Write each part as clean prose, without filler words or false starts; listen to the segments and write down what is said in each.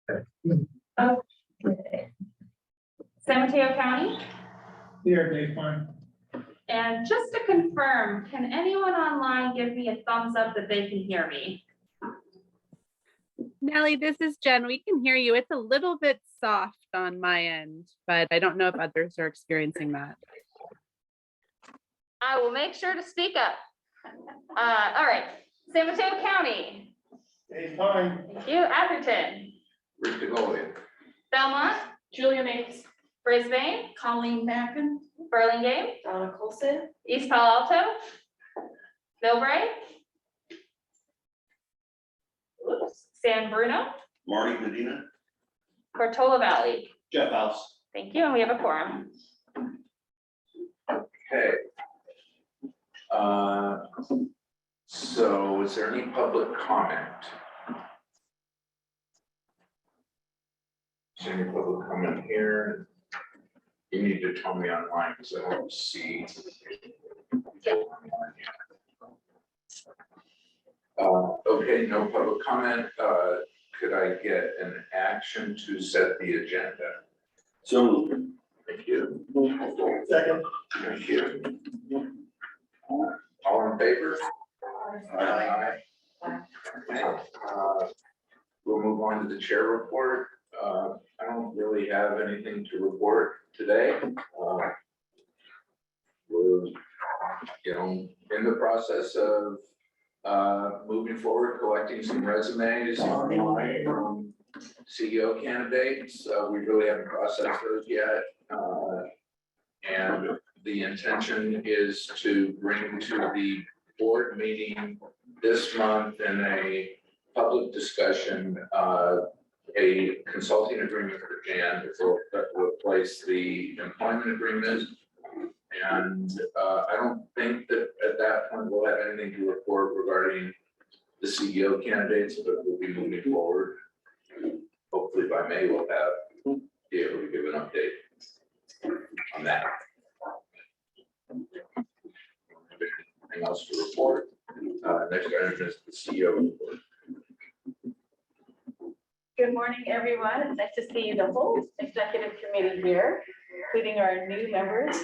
Okay. San Mateo County, Here, Dave Klein. and just to confirm, can anyone online give me a thumbs up that they can hear me? Nellie, this is Jen. We can hear you. It's a little bit soft on my end, but I don't know if others are experiencing that. I will make sure to speak up. All right, San Mateo County, Dave Klein. thank you, Atherton, Rick DeGolia. Belmont, Julian Ames, Brisbane, Colleen Mackin, Burlingame, Donna Colson, East Palo Alto, Millbrae, oops, San Bruno, Marty Medina. Portola Valley. Jeff House. Thank you, and we have a quorum. Okay. So is there any public comment? Is there any public comment here? You need to tell me online because I don't see. Okay, no public comment. Could I get an action to set the agenda? So. Thank you. Second. Thank you. All in favor? Aye. Okay, we'll move on to the chair report. I don't really have anything to report today. We're, in the process of moving forward, collecting some resumes from CEO candidates. We really haven't processed those yet. And the intention is to bring to the board meeting this month in a public discussion, a consulting agreement for Jan to replace the employment agreement. And I don't think that at that point we'll have anything to report regarding the CEO candidates, but we'll be moving forward. Hopefully by May we'll be able to give an update on that. Anything else to report? Next item is the CEO report. Good morning, everyone. It's nice to see the whole executive committee here, including our new members.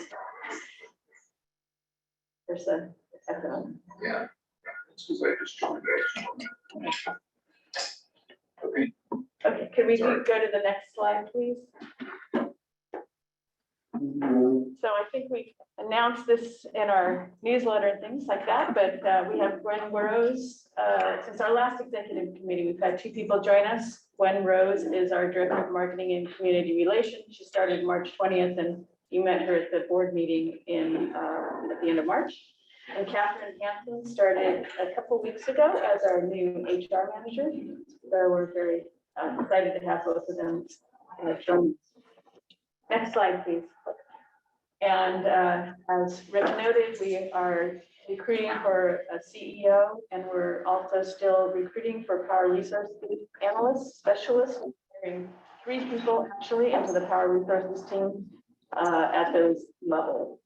There's a echo. Yeah. It's because I just joined us. Okay. Okay, could we Sorry. go to the next slide, please? So I think we announced this in our newsletter and things like that, but we have Gwen Rose. Since our last executive committee, we've had 2 people join us. Gwen Rose is our Director of Marketing and Community Relations. She started March 20th, and you met her at the board meeting at the end of March. And Catherine Hampton started a couple weeks ago as our new HR manager. So we're very excited to have both of them join. Next slide, please. And as Rick noted, we are recruiting for a CEO, and we're also still recruiting for power resource analysts, specialists. We're hiring 3 people actually into the power resources team at those levels.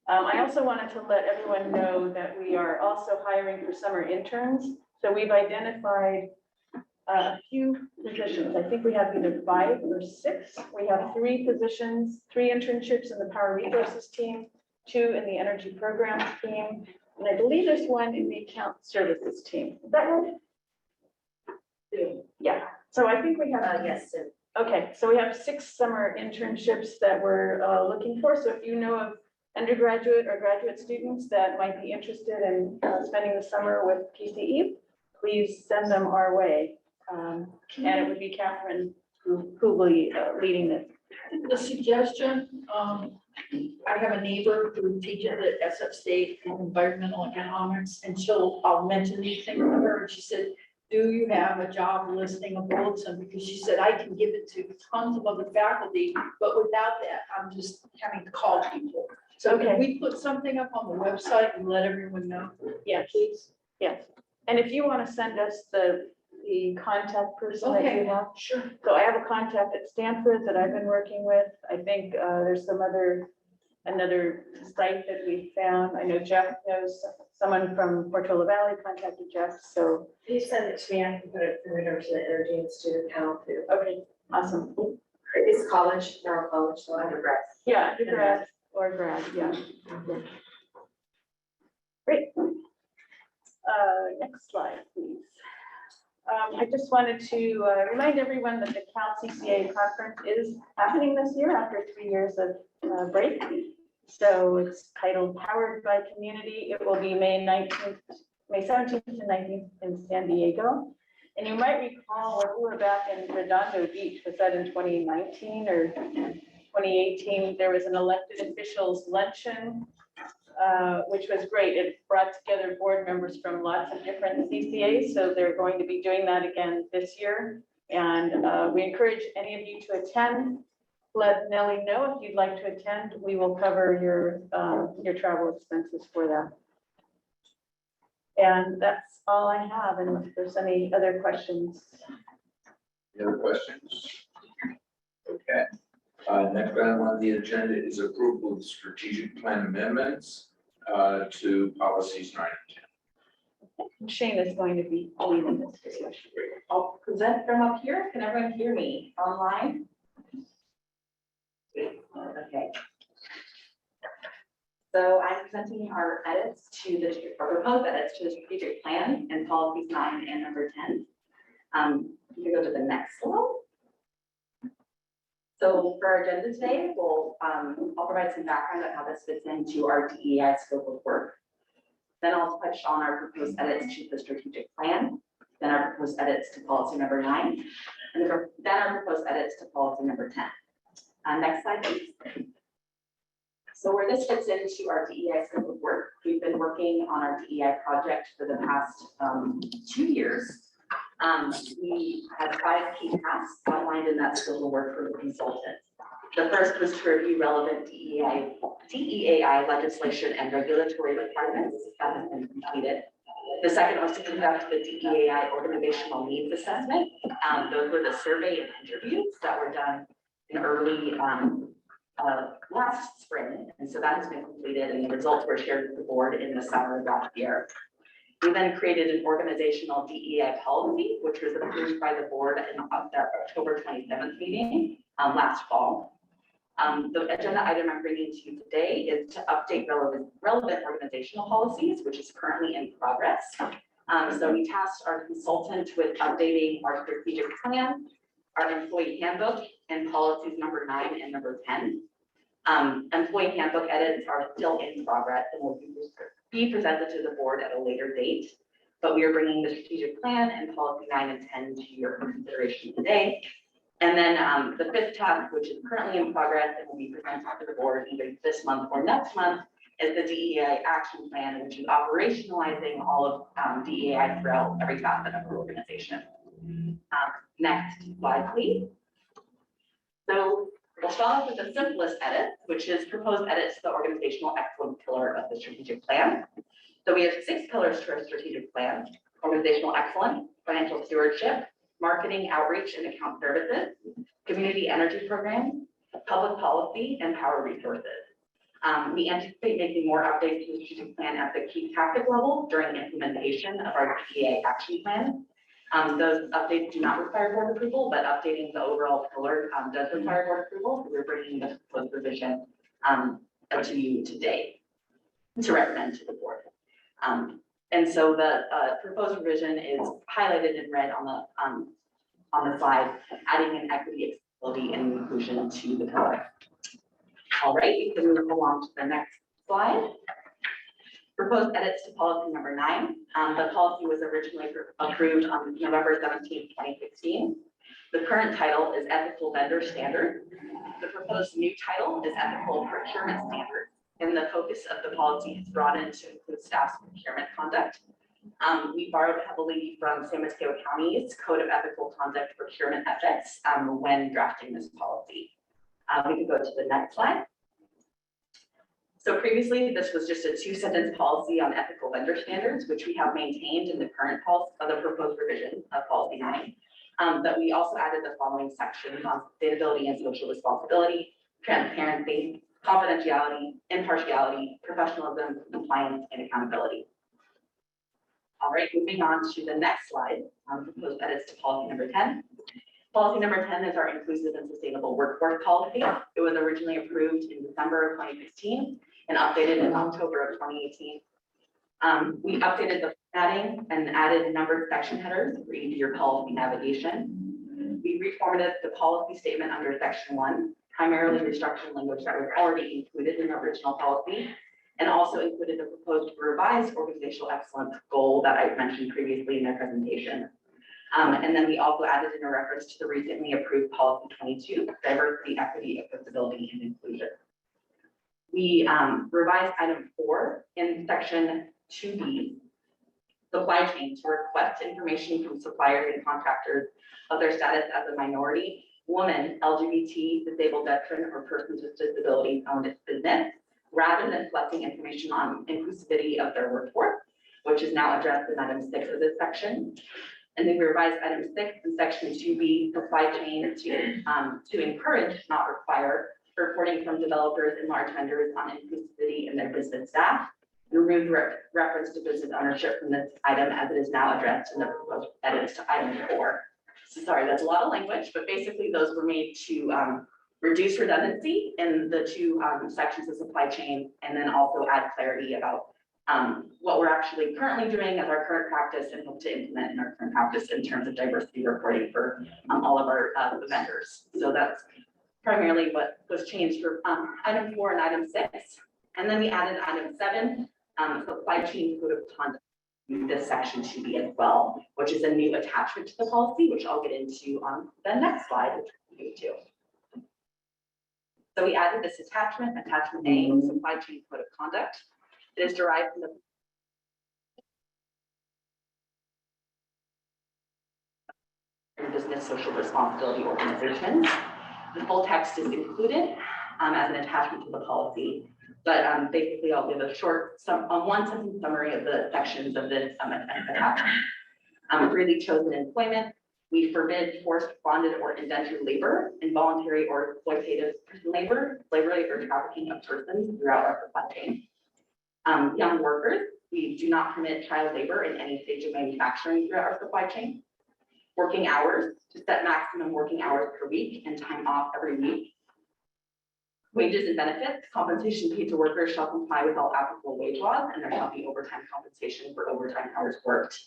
I also wanted to let everyone know that we are also hiring for summer interns. So we've identified a few positions. I think we have either 5 or 6. We have 3 positions, 3 internships in the power resources team, 2 in the energy programs team, and I believe there's 1 in the account services team. Is that right? Yeah. So I think we have. Yes, sir. Okay, so we have 6 summer internships that we're looking for. So if you know of undergraduate or graduate students that might be interested in spending the summer with PCE, please send them our way. And it would be Catherine who will be leading this. The suggestion, I have a neighbor who teaches at SF State in environmental economics, and I'll mention these things to her, and she said, do you have a job listing of bulletin? Because she said, I can give it to tons of other faculty, but without that, I'm just having to call people. So Okay. can we put something up on the website and let everyone know? Yeah, please. Yes. And if you want to send us the contact person that you have. Sure. So I have a contact at Stanford that I've been working with. I think there's some other another site that we found. I know Jeff knows someone from Portola Valley contacted Jeff, so, If you send it to me, I can put it over to the Energy Institute panel too. okay, awesome. It's college, they're all college, so undergrad. Yeah, undergrad or grad, yeah. Great. Next slide, please. I just wanted to remind everyone that the Cal CCA conference is happening this year after 3 years of break. So it's titled Powered by Community. It will be May 17th to 19th in San Diego. And you might recall when we were back in Redondo Beach, was that in 2019 or 2018? There was an elected officials luncheon, which was great. It brought together board members from lots of different CCAs. So they're going to be doing that again this year. And we encourage any of you to attend. Let Nellie know if you'd like to attend. We will cover your travel expenses for that. And that's all I have, unless there's any other questions. Any other questions? Okay. Next item on the agenda is approval of strategic plan amendments to policies 9 and 10. Shane is going to be leading this discussion. I'll present from up here. Can everyone hear me online? Okay. So I'm presenting our edits to the, or proposed edits to the strategic plan and policies 9 and number 10. You can go to the next slide. So for our agenda today, I'll provide some background on how this fits into our DEI scope of work. Then I'll touch on our proposed edits to the strategic plan, then our proposed edits to policy number 9, and then our proposed edits to policy number 10. Next slide, please. So where this fits into our DEI scope of work, we've been working on our DEI project for the past 2 years. We had 5 key tasks outlined in that scope of work for the consultant. The first was to review relevant DEAI legislation and regulatory requirements that has been completed. The second was to conduct the DEAI organizational needs assessment. Those were the survey and interviews that were done in early last spring. And so that has been completed and the results were shared with the board in the summer of last year. We then created an organizational DEI policy, which was approved by the board in their October 27th meeting last fall. The agenda item I'm bringing to you today is to update relevant organizational policies, which is currently in progress. So we tasked our consultant with updating our strategic plan, our employee handbook, and policies number 9 and number 10. Employee handbook edits are still in progress and will be presented to the board at a later date. But we are bringing the strategic plan and policy 9 and 10 to your consideration today. And then the 5th task, which is currently in progress and will be presented to the board either this month or next month, is the DEI action plan, which is operationalizing all of DEI throughout every facet of our organization. Next slide, please. So we'll start off with the simplest edit, which is proposed edits to the organizational excellence pillar of the strategic plan. So we have 6 pillars to our strategic plan: organizational excellence, financial stewardship, marketing, outreach, and account services, community energy program, public policy, and power resources. We anticipate making more updates to the strategic plan at the key tactic level during implementation of our DEI action plan. Those updates do not require board approval, but updating the overall pillar does require board approval. So we're bringing this proposed revision to you today to recommend to the board. And so the proposed revision is highlighted in red on the slide, adding an equity, accessibility, and inclusion to the pillar. All right, we can move along to the next slide. Proposed edits to policy number 9. The policy was originally approved on November 17, 2016. The current title is Ethical Vendor Standard. The proposed new title is Ethical Procurement Standard. And the focus of the policy is broadened to include staff's procurement conduct. We borrowed heavily from San Mateo County's Code of Ethical Conduct Procurement Ethics when drafting this policy. We can go to the next slide. So previously, this was just a 2-sentence policy on ethical vendor standards, which we have maintained in the current policy, the proposed revision of policy 9. But we also added the following sections on sustainability and social responsibility, transparency, confidentiality, impartiality, professionalism, compliance, and accountability. All right, moving on to the next slide, proposed edits to policy number 10. Policy number 10 is our inclusive and sustainable workforce policy. It was originally approved in December of 2016 and updated in October of 2018. We updated the formatting and added numbered section headers for easier policy navigation. We reformatted the policy statement under section 1, primarily restructuring language that was already included in the original policy, and also included the proposed revised organizational excellence goal that I mentioned previously in their presentation. And then we also added in a reference to the recently approved policy 22, diversity, equity, accessibility, and inclusion. We revised item 4 in section 2B, supply chain, to request information from suppliers and contractors of their status as a minority, woman, LGBT, disabled veteran, or persons with disabilities owned business, rather than collecting information on inclusivity of their workforce, which is now addressed in item 6 of this section. And then we revised item 6 in section 2B, supply chain, to encourage, not require, reporting from developers and large vendors on inclusivity in their business staff. Remove reference to business ownership from this item as it is now addressed in the proposed edits to item 4. So sorry, that's a lot of language, but basically those were made to reduce redundancy in the two sections of supply chain, and then also add clarity about what we're actually currently doing as our current practice and hope to implement in our current practice in terms of diversity reporting for all of our vendors. So that's primarily what was changed for item 4 and item 6. And then we added item 7, supply chain code of conduct, this section 2B as well, which is a new attachment to the policy, which I'll get into on the next slide, which we'll get to. So we added this attachment, attachment A, supply chain code of conduct. It is derived from the business social responsibility organizations. The full text is included as an attachment to the policy, but basically I'll give a short, one sentence summary of the sections of this attachment. Freely chosen employment. We forbid forced, bonded, or indentured labor, involuntary or exploitative person labor, slavery, or trafficking of persons throughout our supply chain. Young workers, we do not permit child labor in any stage of manufacturing throughout our supply chain. Working hours, to set maximum working hours per week and time off every week. Wages and benefits, compensation paid to workers shall comply with all applicable wage laws, and there shall be overtime compensation for overtime hours worked.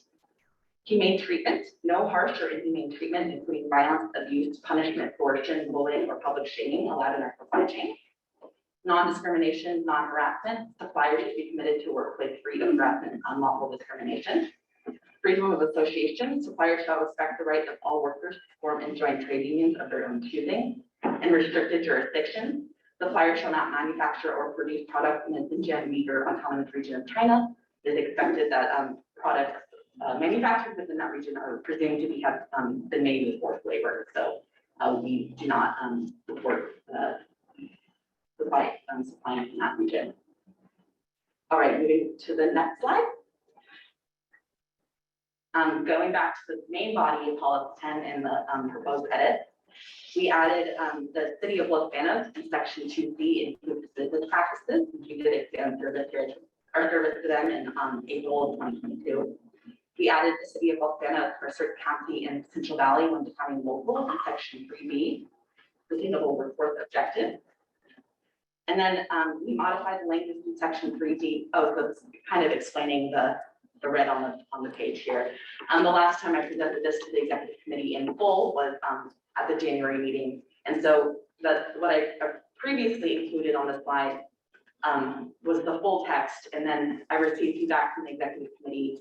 Humane treatment, no harsh or inhumane treatment, including violence, abuse, punishment, coercion, bullying, or public shaming allowed in our supply chain. Non-discrimination, non-harassment, suppliers should be committed to workplace free of harassment and unlawful discrimination. Freedom of association, suppliers shall respect the right of all workers to form and join trade unions of their own choosing. And restricted jurisdiction, suppliers shall not manufacture or produce products in the Xinjiang Uyghur Autonomous Region of China. It is expected that products manufactured within that region are presumed to have been made with forced labor. So we do not support supplying in that region. All right, moving to the next slide. Going back to the main body of policy 10 in the proposed edit, we added the city of Los Banos in section 2B includes business practices. We did expand our service to them in April of 2022. We added the city of Los Banos, Merced County, and Central Valley when defining local in section 3B, sustainable workforce objective. And then we modified the language in section 3D. Oh, so it's kind of explaining the red on the page here. The last time I presented this to the executive committee in full was at the January meeting. And so what I previously included on the slide was the full text. And then I received feedback from the executive committee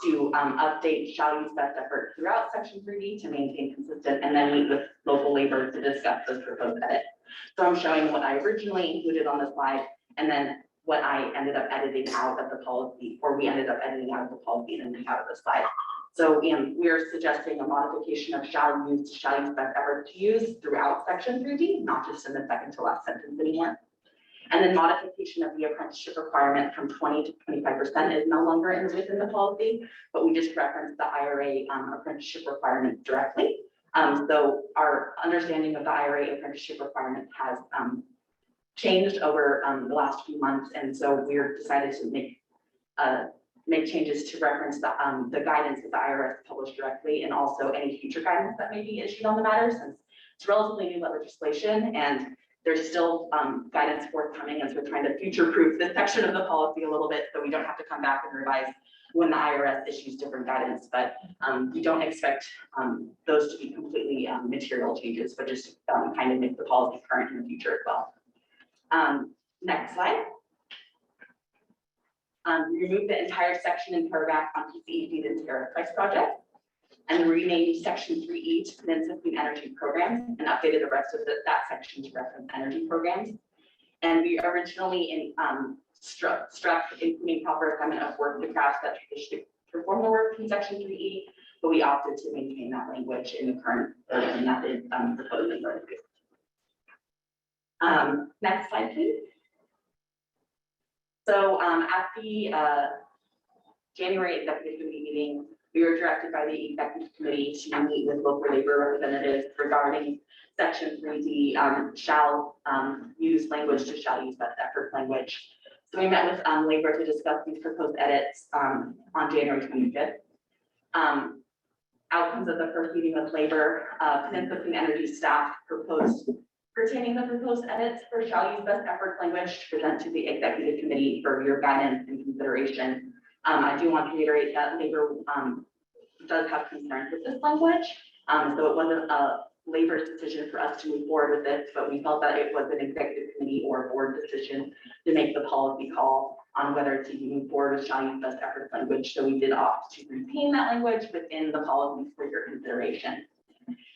to update shall use best effort throughout section 3D to maintain consistent, and then meet with local labor to discuss this proposed edit. So I'm showing what I originally included on the slide, and then what I ended up editing out of the policy, or we ended up editing out of the policy and then out of the slide. So we're suggesting a modification of shall use best effort to use throughout section 3D, not just in the second to last sentence anymore. And then modification of the apprenticeship requirement from 20 to 25% is no longer within the policy, but we just referenced the IRA apprenticeship requirement directly. So our understanding of the IRA apprenticeship requirement has changed over the last few months, and so we're decided to make changes to reference the guidance that the IRS published directly, and also any future guidance that may be issued on the matter, since it's relatively new legislation and there's still guidance forthcoming, as we're trying to future-proof this section of the policy a little bit, so we don't have to come back and revise when the IRS issues different guidance. But we don't expect those to be completely material changes, but just kind of make the policy current in the future as well. Next slide. We removed the entire section and paragraph on PCE feed and tariff price project, and renamed section 3E to Peninsula Clean Energy Programs, and updated the rest of that section to reference energy programs. And we originally struck including proper assignment of work to crafts that traditionally perform the work in section 3E, but we opted to maintain that language in the current version that is proposed in the next slide, please. So at the January executive committee meeting, we were directed by the executive committee to meet with local labor representatives regarding section 3D shall use language to shall use best effort language. So we met with labor to discuss these proposed edits on January 25th. Outcomes of the first meeting with labor, Peninsula Clean Energy staff proposed pertaining the proposed edits for shall use best effort language to present to the executive committee for your guidance and consideration. I do want to reiterate that labor does have concerns with this language. So it wasn't labor's decision for us to move forward with this, but we felt that it was an executive committee or board decision to make the policy call on whether to move forward with shall use best effort language. So we did opt to retain that language within the policies for your consideration.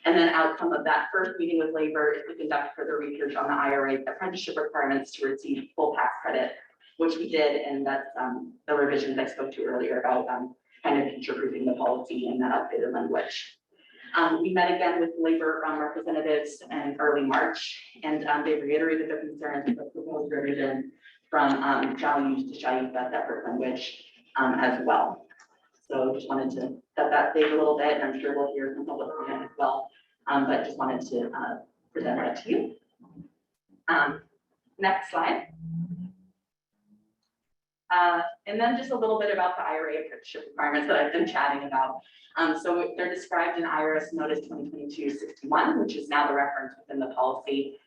And then outcome of that first meeting with labor is to conduct further research on the IRA apprenticeship requirements to receive full tax credit, which we did, and that's the revisions I spoke to earlier about kind of future-proofing the policy and that updated language. We met again with labor representatives in early March, and they reiterated their concerns with the proposed revision from shall use to shall use best effort language as well. So just wanted to set that stage a little bit, and I'm sure we'll hear from public comment as well, but just wanted to present that to you. Next slide. And then just a little bit about the IRA apprenticeship requirements that I've been chatting about. So they're described in IRS Notice 2022-61, which is now the reference within the policy,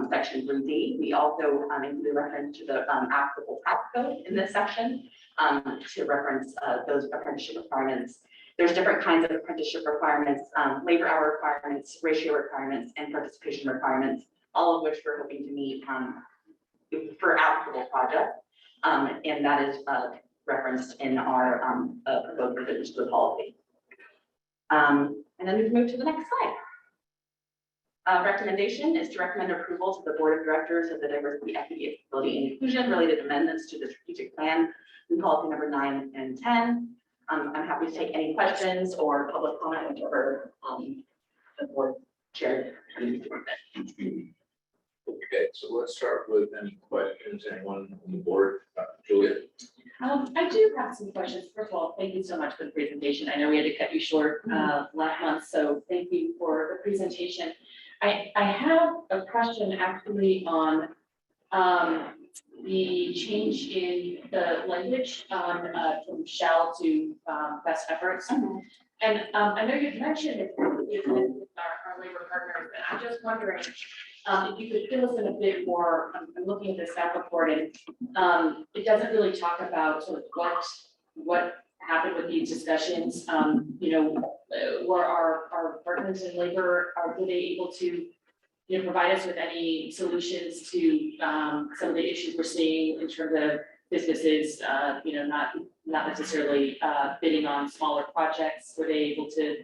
section 3D. We also include a reference to the applicable tax code in this section to reference those apprenticeship requirements. There's different kinds of apprenticeship requirements, labor hour requirements, ratio requirements, and participation requirements, all of which we're hoping to meet for applicable projects. And that is referenced in our proposed revisions to the policy. And then we move to the next slide. Recommendation is to recommend approval to the board of directors of the diversity, equity, accessibility, and inclusion related amendments to the strategic plan in policy number 9 and 10. I'm happy to take any questions or public comment, whichever the board chair. Okay, so let's start with any questions, anyone on the board, Julia? I do have some questions. First of all, thank you so much for the presentation. I know we had to cut you short last month, so thank you for the presentation. I have a question actually on the change in the language from shall to best efforts. And I know you've mentioned it with our labor partners, but I'm just wondering if you could fill us in a bit more. I'm looking at the staff report, and it doesn't really talk about sort of what happened with these discussions. You know, were our partners in labor, were they able to, you know, provide us with any solutions to some of the issues we're seeing in terms of businesses, you know, not necessarily bidding on smaller projects? Were they able to?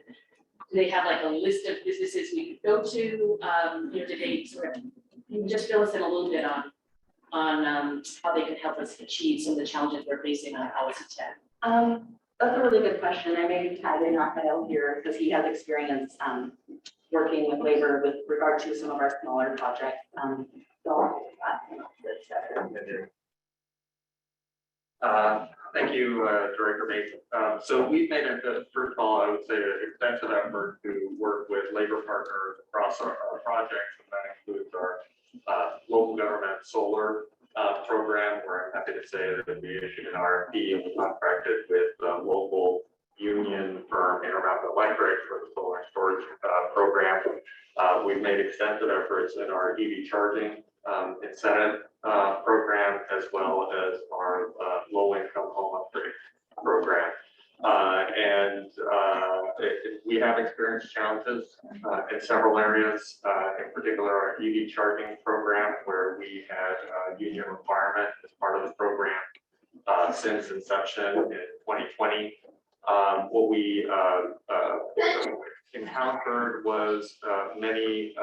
Do they have like a list of businesses we could go to? You know, did they sort of, you can just fill us in a little bit on how they can help us achieve some of the challenges we're facing on policy 10? That's a really good question. I may tag in Raphael here because he has experience working with labor with regard to some of our smaller projects. Thank you, Director Mason. So we've made first of all, I would say, an extensive effort to work with labor partners across our projects, and that includes our local government solar program, where I'm happy to say that we issued an RFP and we contracted with the local union firm Intermountain Electric for the solar and storage program. We've made extensive efforts in our EV charging incentive program, as well as our low-income home upgrade program. We have experienced challenges in several areas, in particular our EV charging program, where we had a union requirement as part of the program since inception in 2020. What we encountered was many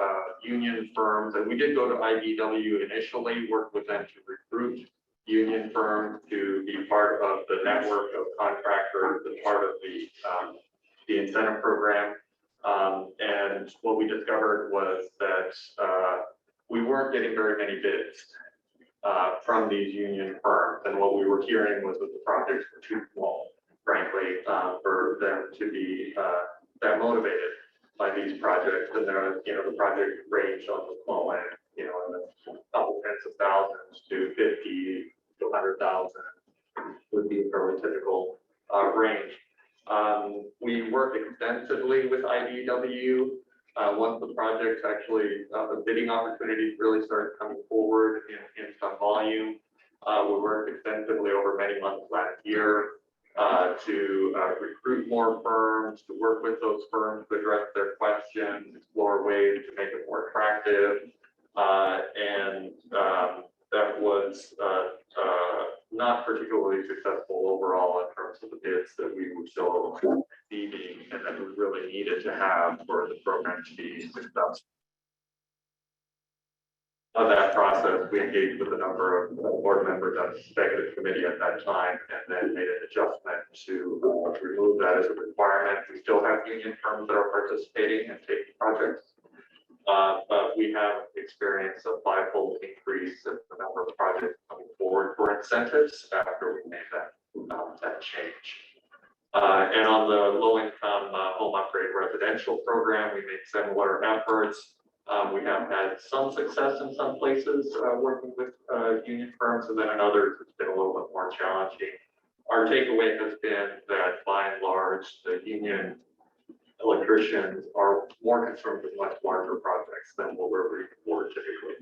union firms, and we did go to IBEW initially, work with them to recruit union firms to be part of the network of contractors and part of the incentive program. And what we discovered was that we weren't getting very many bids from these union firms. And what we were hearing was that the projects were too small, frankly, for them to be that motivated by these projects. And there, the project ranged on the small end, in a couple tens of thousands to 50 to 100,000 would be a fairly typical range. We worked extensively with IBEW. Once the projects actually, the bidding opportunities really started coming forward in some volume. We worked extensively over many months last year to recruit more firms, to work with those firms to address their questions, explore ways to make it more attractive. That was not particularly successful overall in terms of the bids that we were still receiving and that we really needed to have for the program to be successful. Of that process, we engaged with a number of board members on the executive committee at that time, and then made an adjustment to remove that as a requirement. We still have union firms that are participating and taking projects. But we have experienced a fivefold increase in the number of projects coming forward for incentives after we made that change. And on the low-income home upgrade residential program, we made similar efforts. We have had some success in some places working with union firms, and then in others it's been a little bit more challenging. Our takeaway has been that by and large, the union electricians are more concerned with much larger projects than what we're bringing forward typically.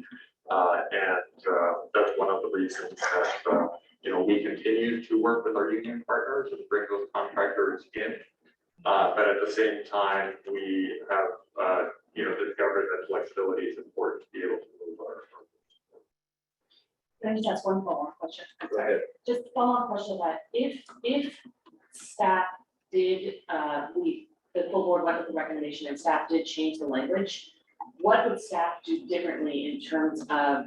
That's one of the reasons that we continue to work with our union partners and bring those contractors in. But at the same time, we have discovered that flexibility is important to be able to move our. Can I just ask one follow-up question? Go ahead. Just follow-up question that if staff did, the full board went with the recommendation and staff did change the language, what would staff do differently in terms of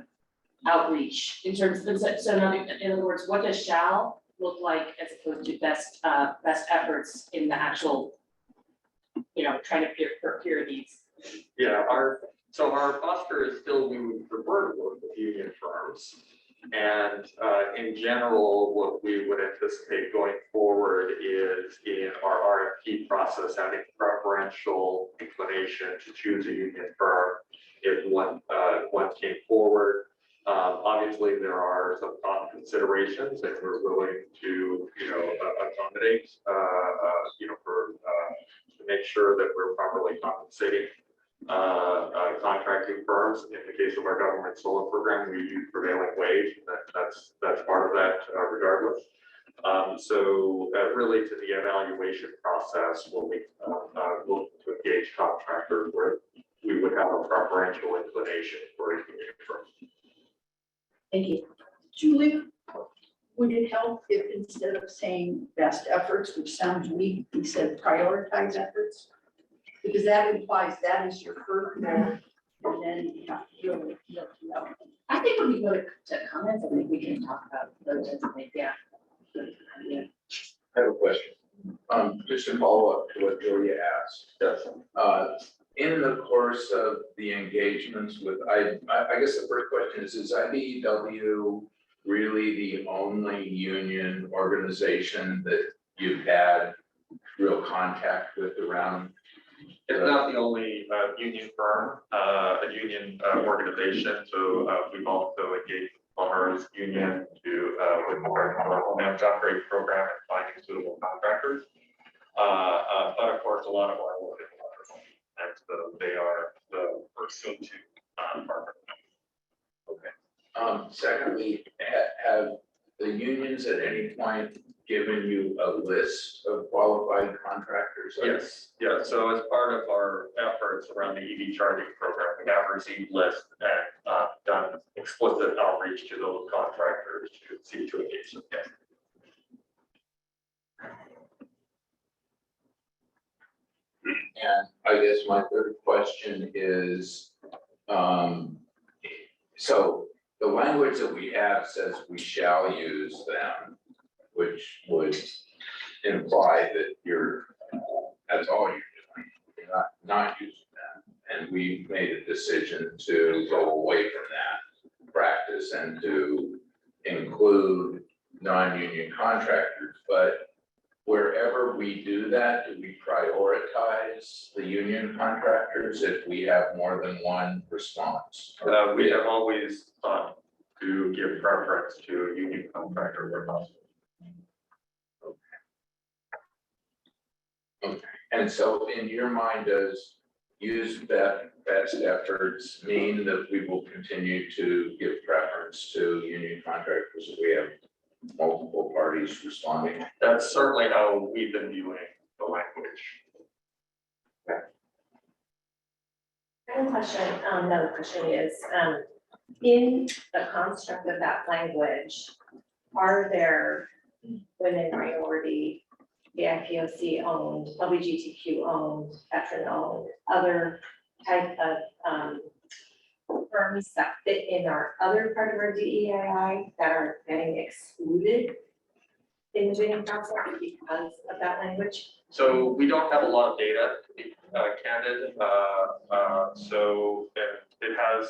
outreach? In terms of, so in other words, what does shall look like as opposed to best efforts in the actual, trying to procure these? Yeah, our posture is still, we would prefer to work with union firms. And in general, what we would anticipate going forward is in our RFP process, having preferential inclination to choose a union firm if one came forward. Obviously, there are some cost considerations that we're willing to, accommodate, to make sure that we're properly compensating contracting firms. In the case of our government solar program, we use prevailing wage. That's part of that regardless. So really to the evaluation process, when we look to engage contractors where we would have a preferential inclination for a union firm. Thank you. Julie, would it help if instead of saying best efforts, which sounds weak, we said prioritize efforts? Because that implies that is your first goal, and then you have to deal with I think when we go to comments, I think we can talk about those types of things, yeah. Yeah. I have a question. Just a follow-up to what Julia asked. Yes. In the course of the engagements with, I guess the first question is IBEW really the only union organization that you've had real contact with around It's not the only union firm, a union organization, so we've also engaged plumbers union to with regard to our Homeland Job Grade program and finding suitable contractors. But of course, a lot of our work is electrical, and so they are the first go-to partner. Secondly, have the unions at any point given you a list of qualified contractors? Yes, yeah, so as part of our efforts around the EV charging program, we have received lists and done explicit outreach to those contractors to see to engage them. Yes. And I guess my third question is, so the language that we have says we shall use them, which would imply that that's all you're doing, you're not using them. And we made a decision to go away from that practice and to include non-union contractors, but wherever we do that, do we prioritize the union contractors if we have more than one response? We have always thought to give preference to a union contractor where possible. Okay, and so in your mind, does use best efforts mean that we will continue to give preference to union contractors if we have multiple parties responding? That's certainly how we've been viewing the language. I have a question, another question is, in the construct of that language, are there women minority, BIPOC owned, LGBTQ owned, veteran owned, other type of firms that fit in our other part of our DEI that are getting excluded in the bidding process because of that language? So we don't have a lot of data to be candid. So it has,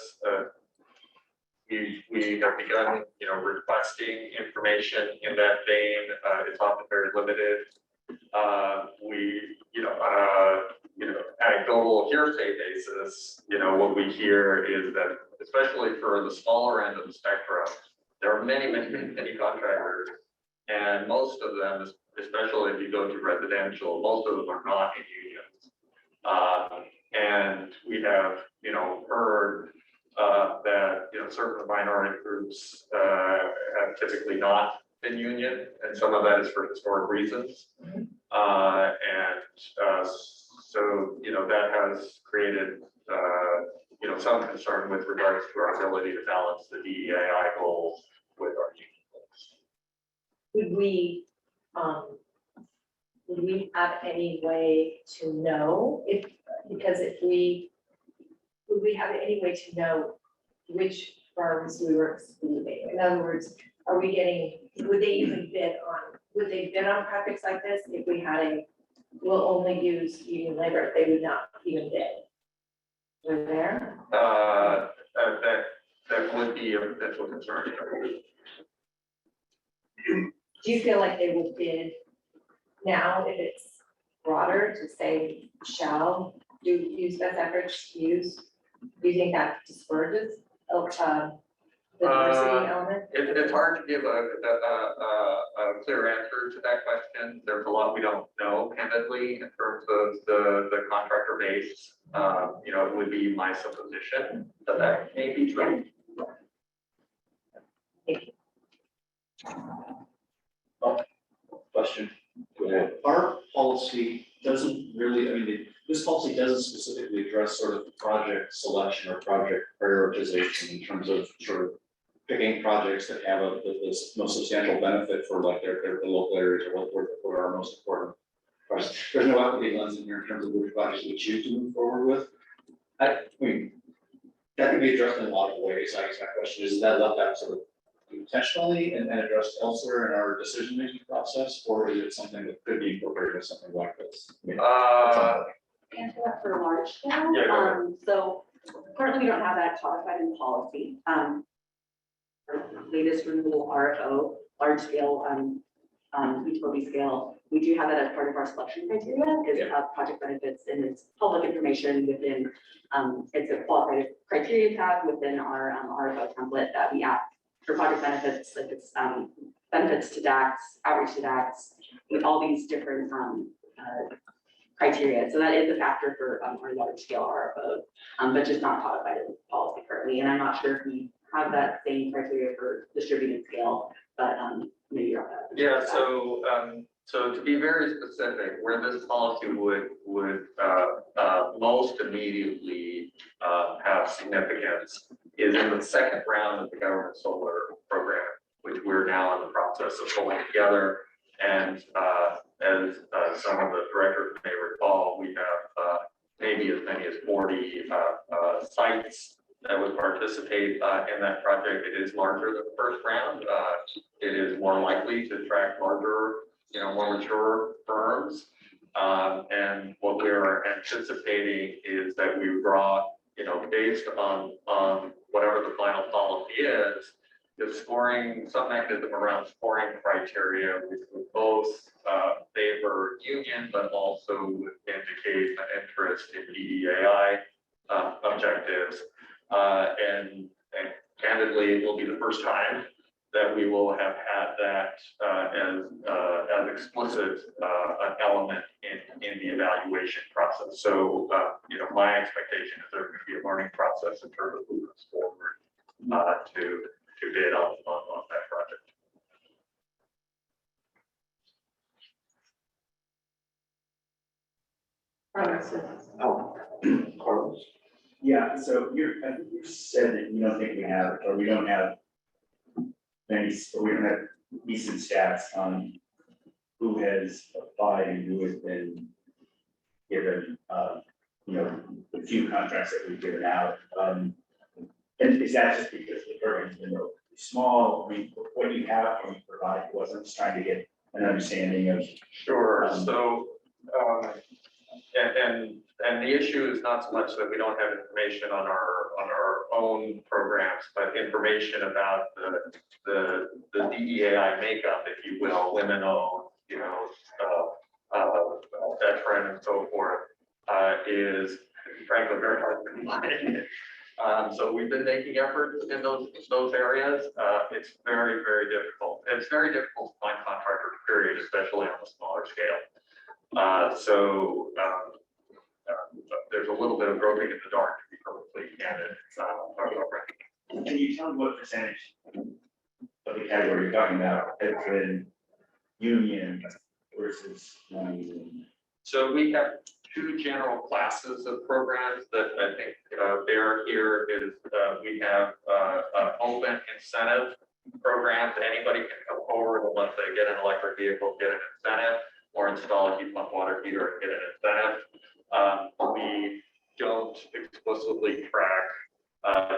we have begun, requesting information in that vein. It's often very limited. We, on a anecdotal hearsay basis, what we hear is that, especially for the smaller end of the spectrum, there are many contractors, and most of them, especially if you go to residential, most of them are not in unions. And we have, heard that, certain minority groups have typically not been union, and some of that is for historic reasons. So, that has created, some concern with regards to our ability to balance the DEI goals with our union goals. Would we have any way to know would we have any way to know which firms we were excluding? In other words, would they bid on projects like this if we had we'll only use union labor, if they would not even bid? Were there? That would be a potential concern. Do you feel like they would bid now if it's broader to say shall use best efforts to use? Do you think that discourages the diversity element? It's hard to give a clear answer to that question. There's a lot we don't know candidly in terms of the contractor base. It would be my supposition that may be true. Question. Our policy doesn't really, this policy doesn't specifically address sort of project selection or project prioritization in terms of sort of picking projects that have the most substantial benefit for like their local areas or what are our most important projects. There's no equity lens in here in terms of which projects we choose to move forward with. I mean, that can be addressed in a lot of ways. I guess my question is that left out sort of intentionally and addressed elsewhere in our decision-making process, or is it something that could be incorporated in something like this? Answer that for large scale. Yeah, go ahead. So currently we don't have that codified in policy. Our latest renewable RFO, large scale, utility scale We do have that as part of our selection criteria, is project benefits, and it's public information within, it's a qualified criteria tab within our RFO template that we add for project benefits, like it's benefits to DAX, outreach to DAX, with all these different criteria. So that is a factor for our large scale RFO, but just not codified in policy currently. And I'm not sure if we have that same criteria for distributed scale, but maybe you're. Yeah, so to be very specific, where this policy would most immediately have significance is in the second round of the government solar program, which we're now in the process of pulling together. And as some of the directors may recall, we have maybe as many as 40 sites that would participate in that project. It is larger than the first round. It is more likely to attract larger, more mature firms. And what we're anticipating is that we draw, based on whatever the final policy is, the scoring, some mechanism around scoring criteria, which would both favor union, but also would indicate an interest in DEAI objectives. And candidly, it will be the first time that we will have had that as explicit an element in the evaluation process. So, my expectation is there's going to be a learning process in terms of moving us forward to bid on that project. Oh, Carlos. Yeah, so I think you said that you don't think we have, or we don't have decent stats on who has applied and who has been given, the few contracts that we've given out. And is that just because the program's been relatively small? I mean, what you have, when you provide, wasn't just trying to get an understanding of. Sure, so, and the issue is not so much that we don't have information on our own programs, but information about the DEAI makeup, if you will, women-owned, veteran and so forth, is frankly very hard to find. So we've been making efforts in those areas. It's very, very difficult. It's very difficult to find contractors, period, especially on a smaller scale. So there's a little bit of groping in the dark, to be perfectly candid. Can you tell me what percentage of the category you're talking about has been union versus non-union? So we have two general classes of programs that I think bear here is we have open incentive programs. Anybody can come forward and once they get an electric vehicle, get an incentive, or install a heat pump water heater and get an incentive. We don't explicitly track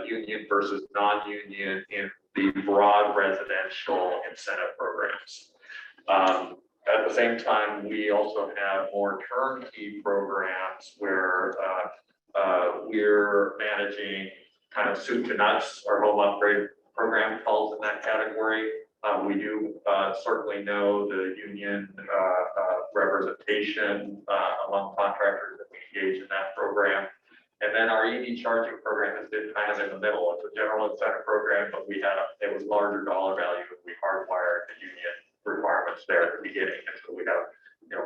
union versus non-union in the broad residential incentive programs. At the same time, we also have more turnkey programs where we're managing kind of soup to nuts. Our home upgrade program falls in that category. We do certainly know the union representation among contractors that we engage in that program. And then our EV charging program has been kind of in the middle. It's a general incentive program, but it was larger dollar value, and we hardwired the union requirements there at the beginning. And so we have,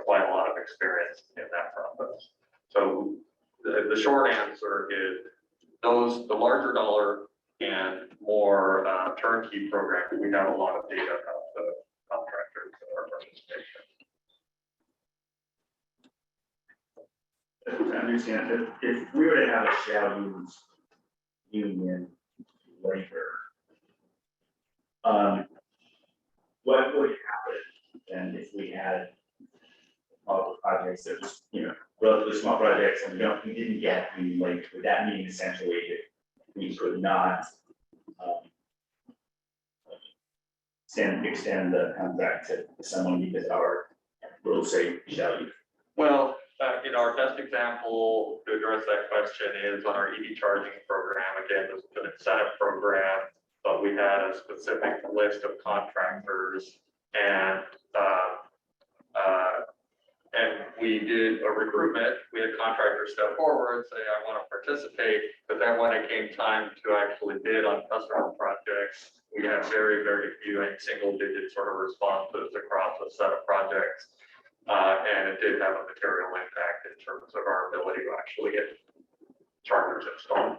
quite a lot of experience in that process. So the short answer is the larger dollar and more turnkey programs, we have a lot of data about the contractors that are participating. To understand that if we were to have a shall use union labor, what would happen then if we had multiple projects that was, relatively small projects and we didn't get union labor? Would that mean essentially that we could not extend the contract to someone because our rules say shall use? Well, our best example to address that question is on our EV charging program. Again, this is an incentive program, but we had a specific list of contractors, and And we did a recruitment, we had contractors step forward, say, I want to participate, but then when it came time to actually bid on customer projects, we had very, very few, like single digit sort of responses across a set of projects. And it did have a material impact in terms of our ability to actually get chargers installed.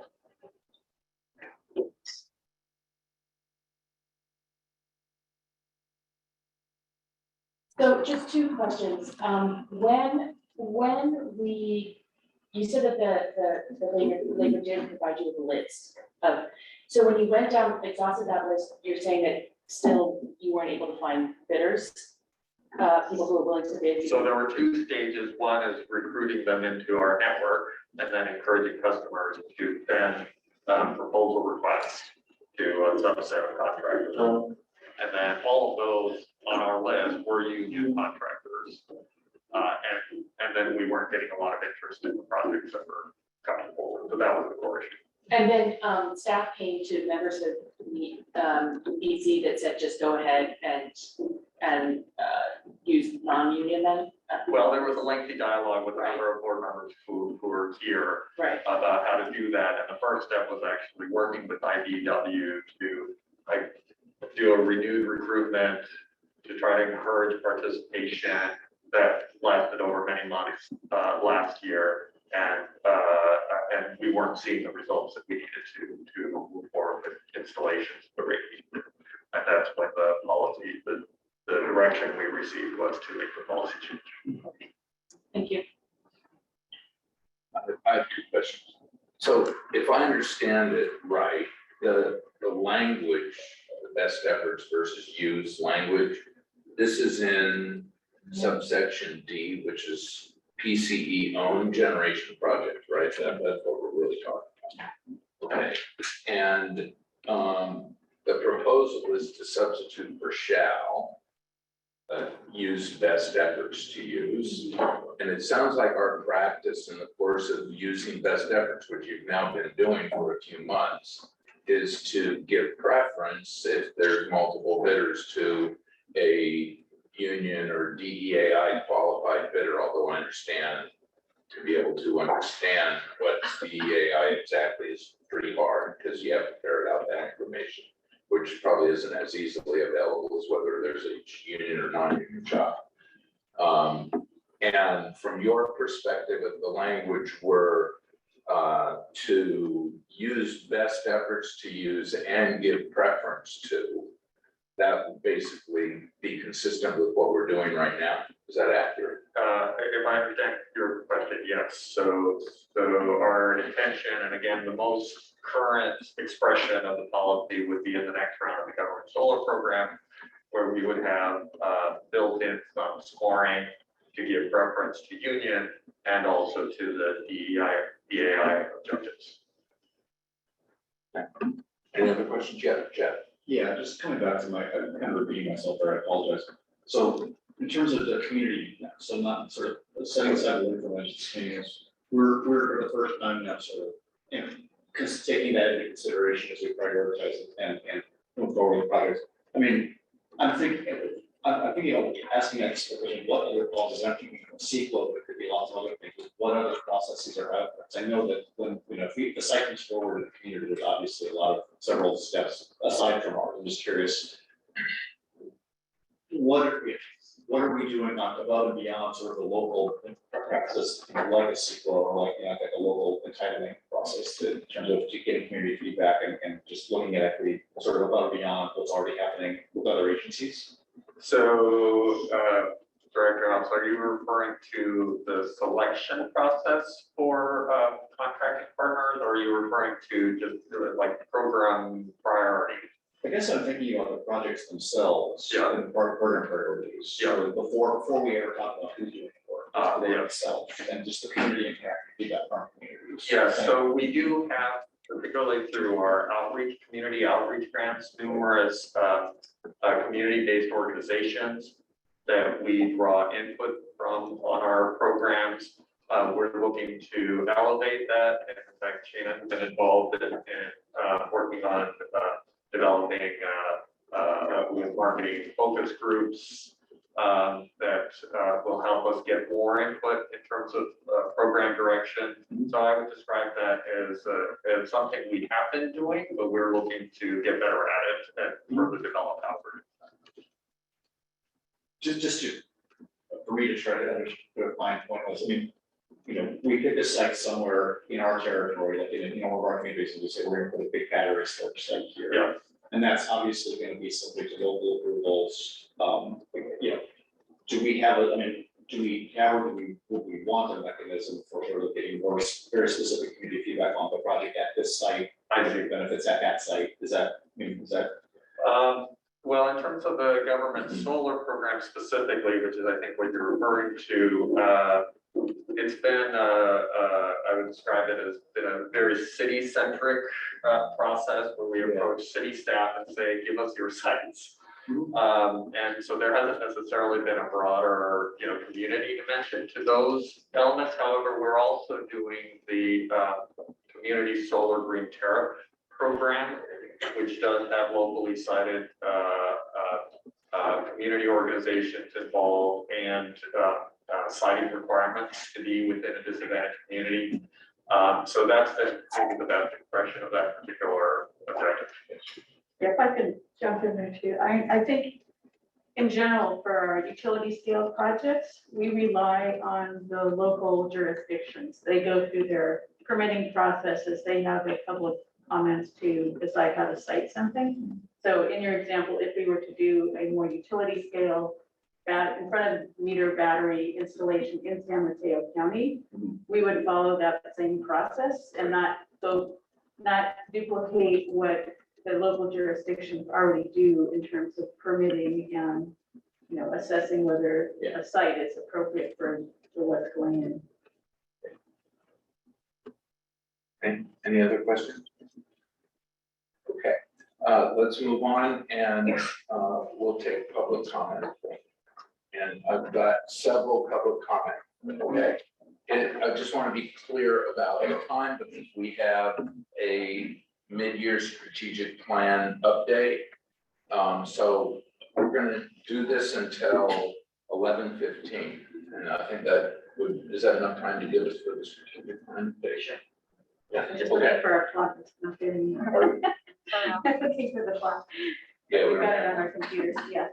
So just two questions. You said that the labor did provide you with a list of, so when you went down, exhausted that list, you're saying that still you weren't able to find bidders? People who were willing to bid? So there were two stages. One is recruiting them into our network and then encouraging customers to send proposal requests to a subset of contractors. And then all of those on our list were union contractors. And then we weren't getting a lot of interest in the projects that were coming forward. So that was the core issue. And then staff came to members of the BC that said, just go ahead and use non-union then? Well, there was a lengthy dialogue with a number of board members who were here Right. about how to do that. And the first step was actually working with IBW to do a renewed recruitment to try to encourage participation that lasted over many months last year. And we weren't seeing the results that we needed to move forward with installations. And that's when the policy, the direction we received was to make the policy change. Thank you. I have two questions. So if I understand it right, the language, the best efforts versus use language, this is in subsection D, which is PCE owned generation project, right? That's what we're really talking about. Okay, and the proposal is to substitute for shall. Use best efforts to use. And it sounds like our practice in the course of using best efforts, which you've now been doing for a few months, is to give preference if there's multiple bidders to a union or DEAI qualified bidder, although I understand to be able to understand what DEAI exactly is pretty hard because you have to ferret out that information, which probably isn't as easily available as whether there's a union or non-union shop. And from your perspective, if the language were to use best efforts to use and give preference to, that would basically be consistent with what we're doing right now. Is that accurate? If I understand your question, yes. So our intention, and again, the most current expression of the policy would be in the next round of the government solar program, where we would have built-in some scoring to give preference to union and also to the DEAI objectives. Any other questions? Jeff? Yeah, just coming back to I'm kind of repeating myself there, I apologize. So in terms of the community, so not sort of setting aside the information, we're for the first time now sort of, because taking that into consideration as we prioritize it and move forward with projects. I mean, I'm thinking of asking that question, what other processes, I'm thinking of SQL, there could be lots of other things, what other processes are out there? I know that when, if the site moves forward in the community, there's obviously several steps aside from ours. I'm just curious, what are we doing above and beyond sort of the local practice, like a SQL or like a local entitlement process in terms of getting community feedback and just looking at equity sort of above and beyond what's already happening with other agencies? So, Director House, are you referring to the selection process for contracting partners, or are you referring to just like program priorities? I guess I'm thinking about the projects themselves. Yeah. And program priorities. Yeah. So before we ever talk about who's doing work, the work Yeah. itself, and just the community impact, feedback from communities. Yeah, so we do have, particularly through our outreach, community outreach grants, numerous community-based organizations that we draw input from on our programs. We're looking to elevate that, and in fact, Shana has been involved in working on developing with marketing focus groups that that will help us get more input in terms of program direction. So I would describe that as something we have been doing, but we're looking to get better at it and further develop how we're doing that. Just to, for me to try to understand, put a fine point was, I mean, you know, we pick a site somewhere in our territory, like in, one of our communities, and we say, we're gonna put a big battery storage site here. Yeah. And that's obviously gonna be subject to local approvals, you know, do we have, I mean, do we have, or would we want a mechanism for sort of getting more very specific community feedback on the project at this site? I think benefits at that site, is that, I mean, is that? Well, in terms of the government solar program specifically, which is I think what you're referring to, it's been, I would describe it as been a very city-centric process where we approach city staff and say, give us your sites. And so there hasn't necessarily been a broader, community dimension to those elements. However, we're also doing the community solar green tariff program, which does have locally cited community organizations involved and siting requirements to be within a disadvantaged community. So that's been maybe the best expression of that particular objective. If I could jump in there too, I think in general for our utility scale projects, we rely on the local jurisdictions. They go through their permitting processes, they have a public comments to decide how to site something. So in your example, if we were to do a more utility scale in front of meter battery installation in San Mateo County, we would follow that same process and not duplicate what the local jurisdictions already do in terms of permitting and, assessing whether a site is appropriate for what's going in. Okay, any other questions? Okay, let's move on and we'll take public comment. And I've got several public comments, okay? And I just want to be clear about the time because we have a mid-year strategic plan update. So we're going to do this until 11:15. And I think is that enough time to give us for the strategic plan update? Yeah, Just okay. looking for our clock, it's not getting. Looking for the clock. Yeah, We've got it on our computers, yeah.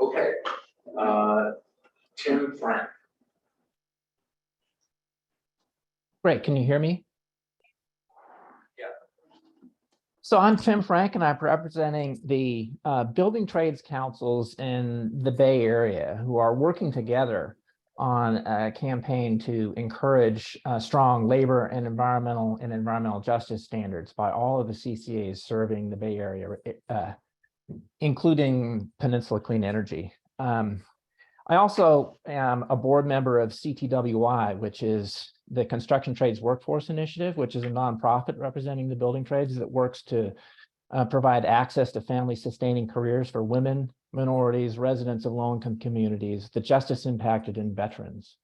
Okay. Tim Frank. Great, can you hear me? Yeah. So I'm Tim Frank and I'm representing the building trades councils in the Bay Area who are working together on a campaign to encourage strong labor and environmental justice standards by all of the CCAs serving the Bay Area, including Peninsula Clean Energy. I also am a board member of CTWI, which is the Construction Trades Workforce Initiative, which is a nonprofit representing the building trades that works to provide access to family-sustaining careers for women, minorities, residents of low-income communities, the justice impacted, and veterans.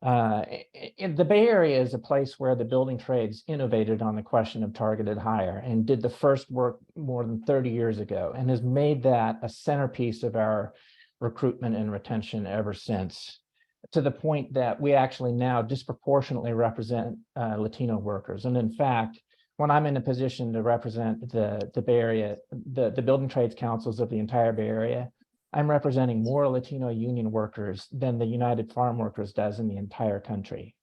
In the Bay Area is a place where the building trades innovated on the question of targeted hire and did the first work more than 30 years ago and has made that a centerpiece of our recruitment and retention ever since, to the point that we actually now disproportionately represent Latino workers. And in fact, when I'm in a position to represent the Bay Area, the building trades councils of the entire Bay Area, I'm representing more Latino union workers than the United Farm Workers does in the entire country.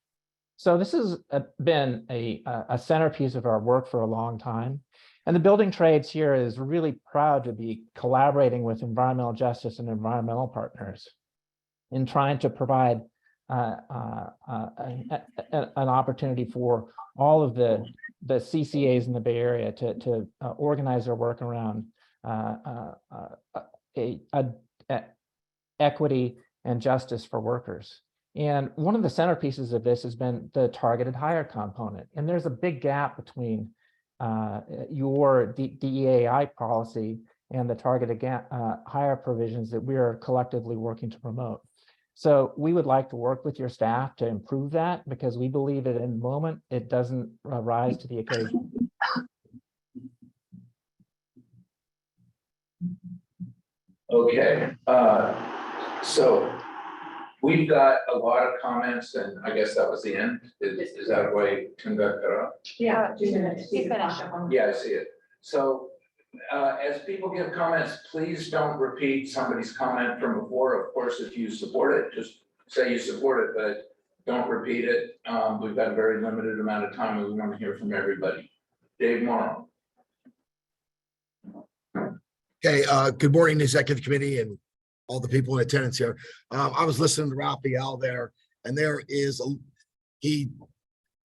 So this has been a centerpiece of our work for a long time. And the building trades here is really proud to be collaborating with environmental justice and environmental partners in trying to provide an opportunity for all of the CCAs in the Bay Area to organize their work around equity and justice for workers. And one of the centerpieces of this has been the targeted hire component. And there's a big gap between your DEAI policy and the targeted hire provisions that we are collectively working to promote. So we would like to work with your staff to improve that because we believe that in the moment it doesn't rise to the occasion. Okay, so we've got a lot of comments, and I guess that was the end. Is that a way to cut off? Yeah. You finish. Yeah, I see it. So, as people give comments, please don't repeat somebody's comment from before. Of course, if you support it, just say you support it, but don't repeat it. We've got a very limited amount of time, and we want to hear from everybody. Dave Morrow. Okay, good morning, Executive Committee and all the people in attendance here. I was listening to Raphael there, and he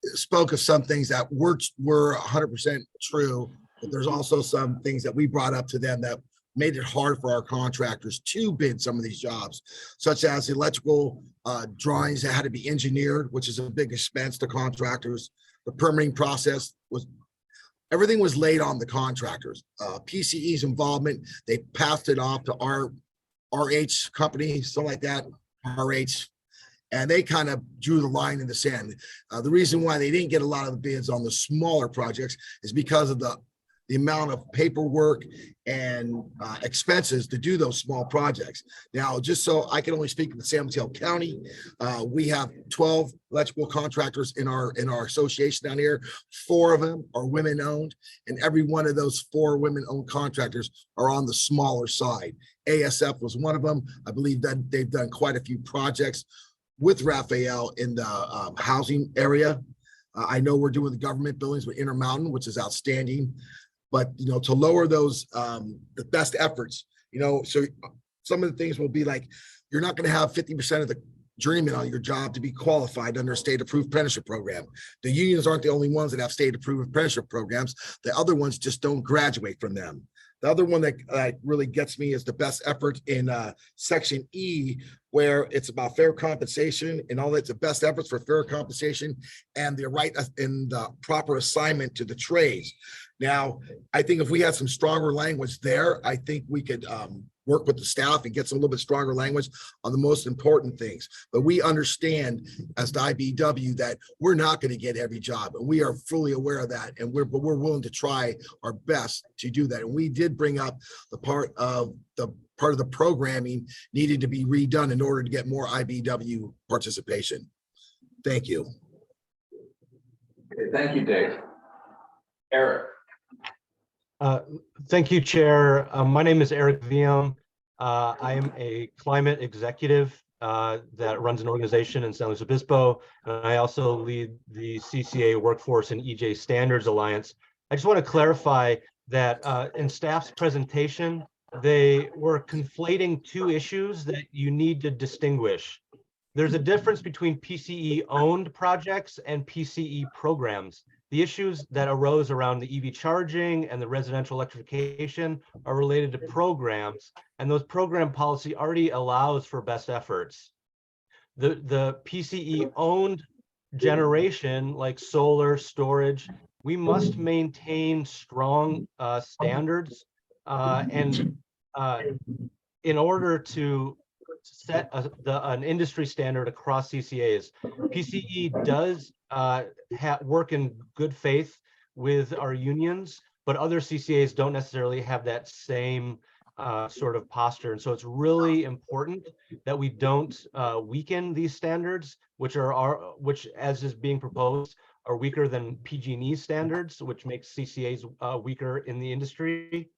spoke of some things that were 100% true, but there's also some things that we brought up to them that made it hard for our contractors to bid some of these jobs, such as electrical drawings that had to be engineered, which is a big expense to contractors. The permitting process everything was laid on the contractors. PCE's involvement, they passed it off to our RH company, something like that, RH, and they kind of drew the line in the sand. The reason why they didn't get a lot of the bids on the smaller projects is because of the amount of paperwork and expenses to do those small projects. Now, just so I can only speak for San Mateo County, we have 12 electrical contractors in our association down here. 4 of them are women-owned, and every one of those 4 women-owned contractors are on the smaller side. ASF was one of them. I believe that they've done quite a few projects with Raphael in the housing area. I know we're doing the government buildings with Intermountain, which is outstanding. But, to lower those, the best efforts, so some of the things will be like, you're not going to have 50% of the journeyman on your job to be qualified under a state approved apprenticeship program. The unions aren't the only ones that have state approved apprenticeship programs. The other ones just don't graduate from them. The other one that really gets me is the best effort in section E, where it's about fair compensation and all that's the best efforts for fair compensation and the right and the proper assignment to the trades. Now, I think if we had some stronger language there, I think we could work with the staff and get some little bit stronger language on the most important things. But we understand as the IBEW that we're not going to get every job, and we are fully aware of that. And we're willing to try our best to do that. And we did bring up the part of the programming needed to be redone in order to get more IBEW participation. Thank you. Okay, thank you, Dave. Eric. Thank you, Chair. My name is Eric Viam. I am a climate executive that runs an organization in San Luis Obispo, and I also lead the CCA Workforce and EJ Standards Alliance. I just want to clarify that in staff's presentation, they were conflating 2 issues that you need to distinguish. There's a difference between PCE-owned projects and PCE programs. The issues that arose around the EV charging and the residential electrification are related to programs, and those program policy already allows for best efforts. The PCE-owned generation, like solar storage, we must maintain strong standards and in order to set an industry standard across CCAs. PCE does work in good faith with our unions, but other CCAs don't necessarily have that same sort of posture. And so it's really important that we don't weaken these standards, which as is being proposed, are weaker than PG&E standards, which makes CCAs weaker in the industry.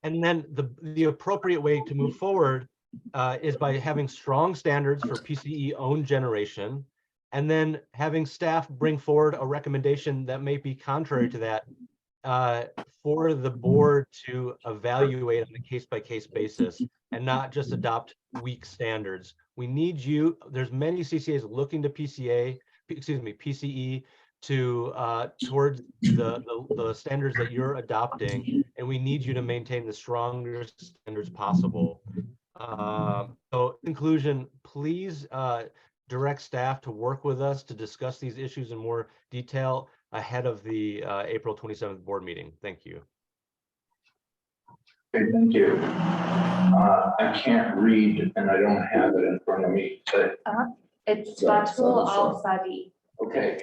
And then the appropriate way to move forward is by having strong standards for PCE-owned generation, and then having staff bring forward a recommendation that may be contrary to that for the board to evaluate on a case-by-case basis and not just adopt weak standards. We need you, there's many CCAs looking to PCE to towards the standards that you're adopting, and we need you to maintain the strongest standards possible. So in conclusion, please direct staff to work with us to discuss these issues in more detail ahead of the April 27th board meeting. Thank you. Okay, thank you. I can't read and I don't have it in front of me, but It's Batul Al Sadi. okay.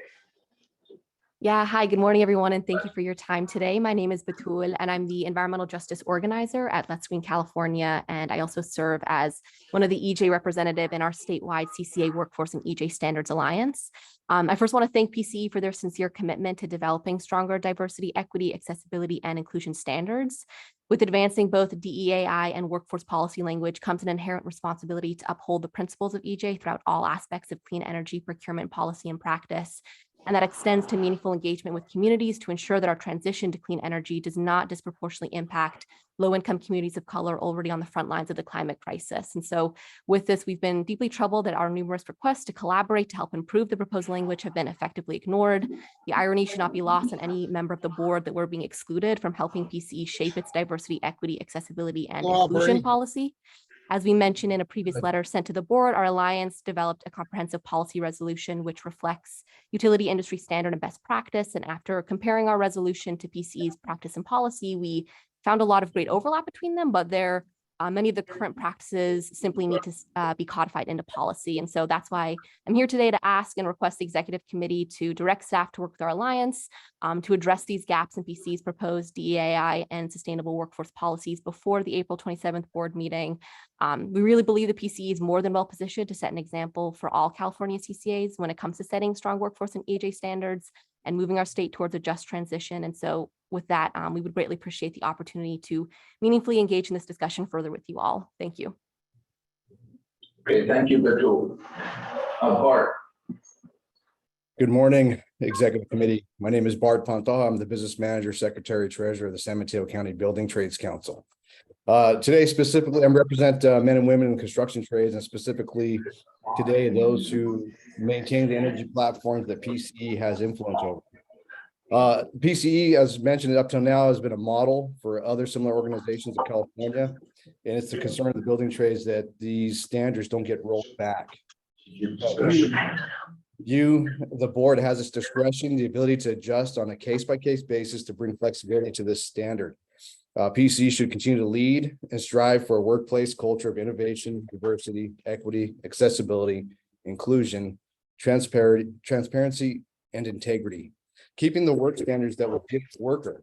Yeah, hi, good morning, everyone, and thank you for your time today. My name is Batul, and I'm the Environmental Justice Organizer at Let's Green California, and I also serve as one of the EJ representative in our statewide CCA Workforce and EJ Standards Alliance. I first want to thank PCE for their sincere commitment to developing stronger diversity, equity, accessibility, and inclusion standards. With advancing both DEAI and workforce policy language comes an inherent responsibility to uphold the principles of EJ throughout all aspects of clean energy procurement policy and practice. And that extends to meaningful engagement with communities to ensure that our transition to clean energy does not disproportionately impact low-income communities of color already on the front lines of the climate crisis. And so with this, we've been deeply troubled that our numerous requests to collaborate to help improve the proposed language have been effectively ignored. The irony should not be lost on any member of the board that we're being excluded from helping PCE shape its diversity, equity, accessibility, and inclusion policy. As we mentioned in a previous letter sent to the board, our alliance developed a comprehensive policy resolution which reflects utility industry standard and best practice. And after comparing our resolution to PCE's practice and policy, we found a lot of great overlap between them, but many of the current practices simply need to be codified into policy. And so that's why I'm here today to ask and request the executive committee to direct staff to work with our alliance to address these gaps in PCE's proposed DEAI and sustainable workforce policies before the April 27th board meeting. We really believe the PCE is more than well positioned to set an example for all California CCAs when it comes to setting strong workforce and EJ standards and moving our state towards a just transition. And so with that, we would greatly appreciate the opportunity to meaningfully engage in this discussion further with you all. Thank you. Great, thank you, Batul. Bart. Good morning, Executive Committee. My name is Bart Pantoja. I'm the Business Manager, Secretary, Treasurer of the San Mateo County Building Trades Council. Today, specifically, I represent men and women in construction trades, and specifically today, those who maintain the energy platforms that PCE has influence over. PCE, as mentioned up till now, has been a model for other similar organizations in California, and it's the concern of the building trades that these standards don't get rolled back. The board has its discretion, the ability to adjust on a case-by-case basis to bring flexibility to this standard. PCE should continue to lead and strive for a workplace culture of innovation, diversity, equity, accessibility, inclusion, transparency, and integrity, keeping the work standards that will give the worker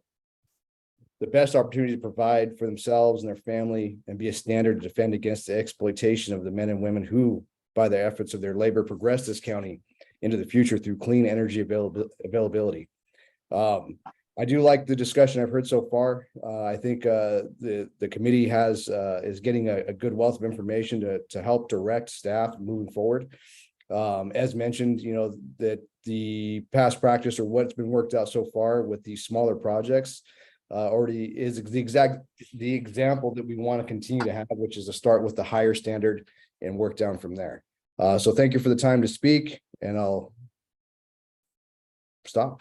the best opportunity to provide for themselves and their family and be a standard to defend against the exploitation of the men and women who, by the efforts of their labor, progress this county into the future through clean energy availability. I do like the discussion I've heard so far. I think the committee is getting a good wealth of information to help direct staff moving forward. As mentioned, that the past practice or what's been worked out so far with these smaller projects already is the example that we want to continue to have, which is to start with the higher standard and work down from there. So thank you for the time to speak, and I'll stop.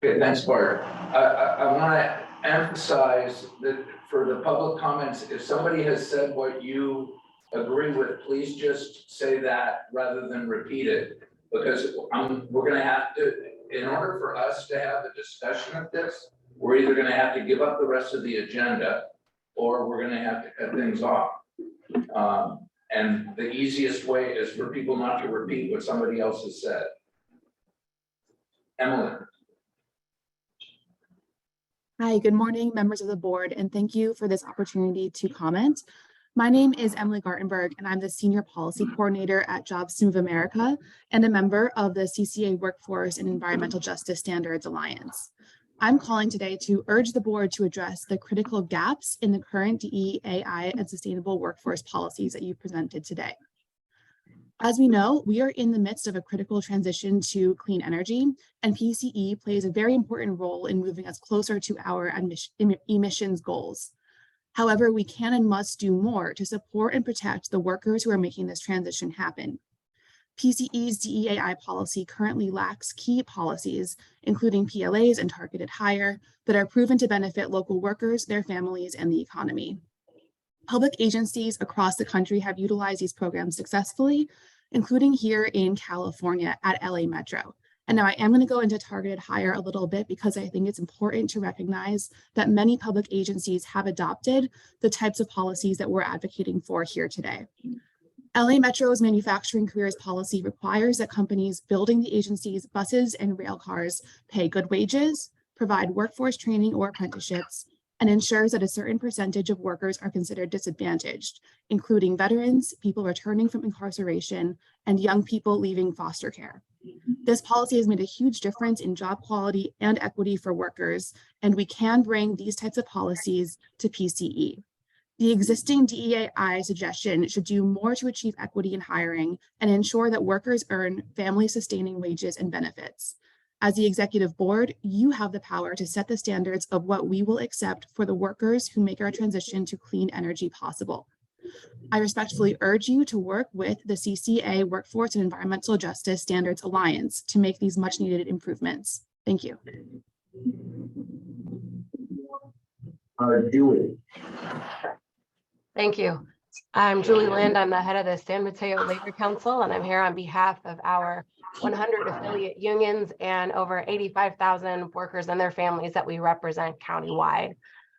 Okay, thanks, Bart. I want to emphasize that for the public comments, if somebody has said what you agree with, please just say that rather than repeat it, because we're going to have to, in order for us to have a discussion of this, we're either going to have to give up the rest of the agenda or we're going to have to cut things off. And the easiest way is for people not to repeat what somebody else has said. Emily. Hi, good morning, members of the board, and thank you for this opportunity to comment. My name is Emily Gartenberg, and I'm the Senior Policy Coordinator at Jobs to Move America and a member of the CCA Workforce and Environmental Justice Standards Alliance. I'm calling today to urge the board to address the critical gaps in the current DEAI and sustainable workforce policies that you presented today. As we know, we are in the midst of a critical transition to clean energy, and PCE plays a very important role in moving us closer to our emissions goals. However, we can and must do more to support and protect the workers who are making this transition happen. PCE's DEAI policy currently lacks key policies, including PLAs and targeted hire, that are proven to benefit local workers, their families, and the economy. Public agencies across the country have utilized these programs successfully, including here in California at LA Metro. And now I am going to go into targeted hire a little bit because I think it's important to recognize that many public agencies have adopted the types of policies that we're advocating for here today. LA Metro's manufacturing careers policy requires that companies building the agency's buses and rail cars pay good wages, provide workforce training or apprenticeships, and ensures that a certain percentage of workers are considered disadvantaged, including veterans, people returning from incarceration, and young people leaving foster care. This policy has made a huge difference in job quality and equity for workers, and we can bring these types of policies to PCE. The existing DEI suggestion should do more to achieve equity in hiring and ensure that workers earn family-sustaining wages and benefits. As the executive board, you have the power to set the standards of what we will accept for the workers who make our transition to clean energy possible. I respectfully urge you to work with the CCA Workforce and Environmental Justice Standards Alliance to make these much-needed improvements. Thank you. Julie. Thank you. I'm Julie Lind. I'm the head of the San Mateo Labor Council, and I'm here on behalf of our 100 affiliate unions and over 85,000 workers and their families that we represent countywide.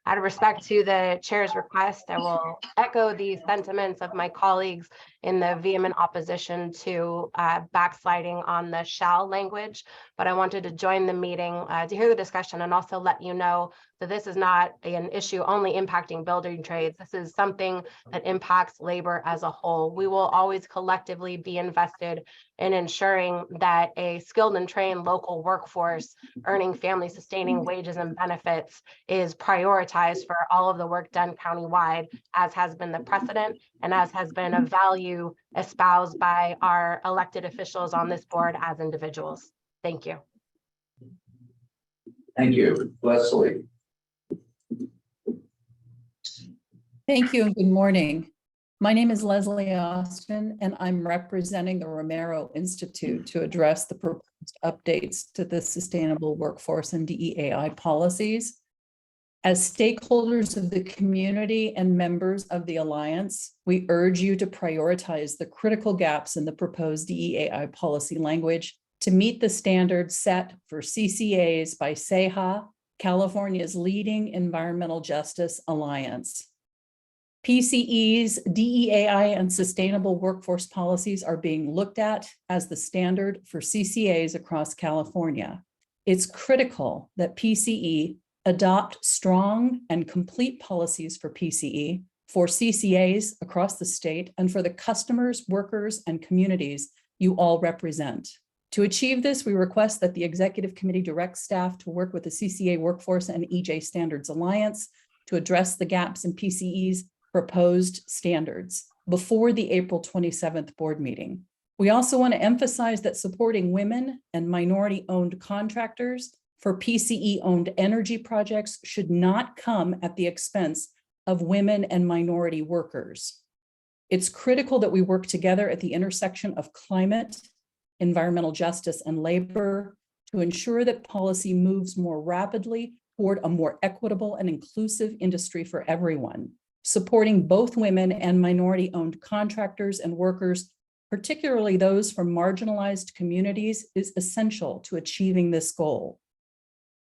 Out of respect to the chair's request, I will echo the sentiments of my colleagues in the vehement opposition to backsliding on the shall language, but I wanted to join the meeting to hear the discussion and also let you know that this is not an issue only impacting building trades. This is something that impacts labor as a whole. We will always collectively be invested in ensuring that a skilled and trained local workforce earning family sustaining wages and benefits is prioritized for all of the work done countywide, as has been the precedent and as has been a value espoused by our elected officials on this board as individuals. Thank you. Thank you. Leslie. Thank you and good morning. My name is Leslie Austin, and I'm representing the Romero Institute to address the proposed updates to the Sustainable Workforce and DEAI policies. As stakeholders of the community and members of the Alliance, we urge you to prioritize the critical gaps in the proposed DEAI policy language to meet the standards set for CCAs by CEJA, California's leading environmental justice alliance. PCE's DEAI and sustainable workforce policies are being looked at as the standard for CCAs across California. It's critical that PCE adopt strong and complete policies for PCE, for CCAs across the state, and for the customers, workers, and communities you all represent. To achieve this, we request that the Executive Committee direct staff to work with the CCA Workforce and EJ Standards Alliance to address the gaps in PCE's proposed standards before the April 27th board meeting. We also want to emphasize that supporting women and minority-owned contractors for PCE-owned energy projects should not come at the expense of women and minority workers. It's critical that we work together at the intersection of climate, environmental justice, and labor to ensure that policy moves more rapidly toward a more equitable and inclusive industry for everyone. Supporting both women and minority-owned contractors and workers, particularly those from marginalized communities, is essential to achieving this goal.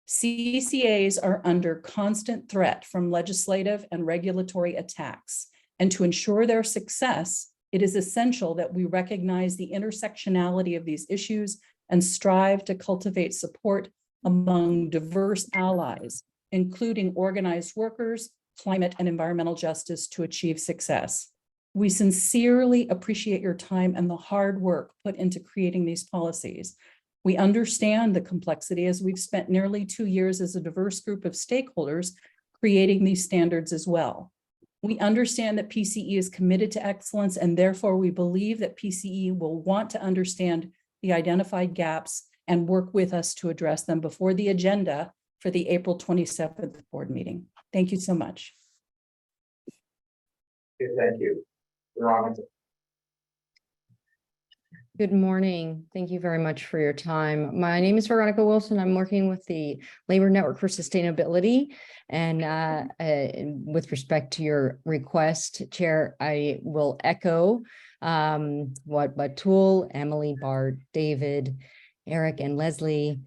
CCAs are under constant threat from legislative and regulatory attacks, and to ensure their success, it is essential that we recognize the intersectionality of these issues and strive to cultivate support among diverse allies, including organized workers, climate and environmental justice, to achieve success. We sincerely appreciate your time and the hard work put into creating these policies. We understand the complexity as we've spent nearly 2 years as a diverse group of stakeholders creating these standards as well. We understand that PCE is committed to excellence, and therefore we believe that PCE will want to understand the identified gaps and work with us to address them before the agenda for the April 27th board meeting. Thank you so much. Okay, thank you. Veronica. Good morning. Thank you very much for your time. My name is Veronica Wilson. I'm working with the Labor Network for Sustainability. And with respect to your request, Chair, I will echo what Batul, Emily, Bart, David, Eric, and Leslie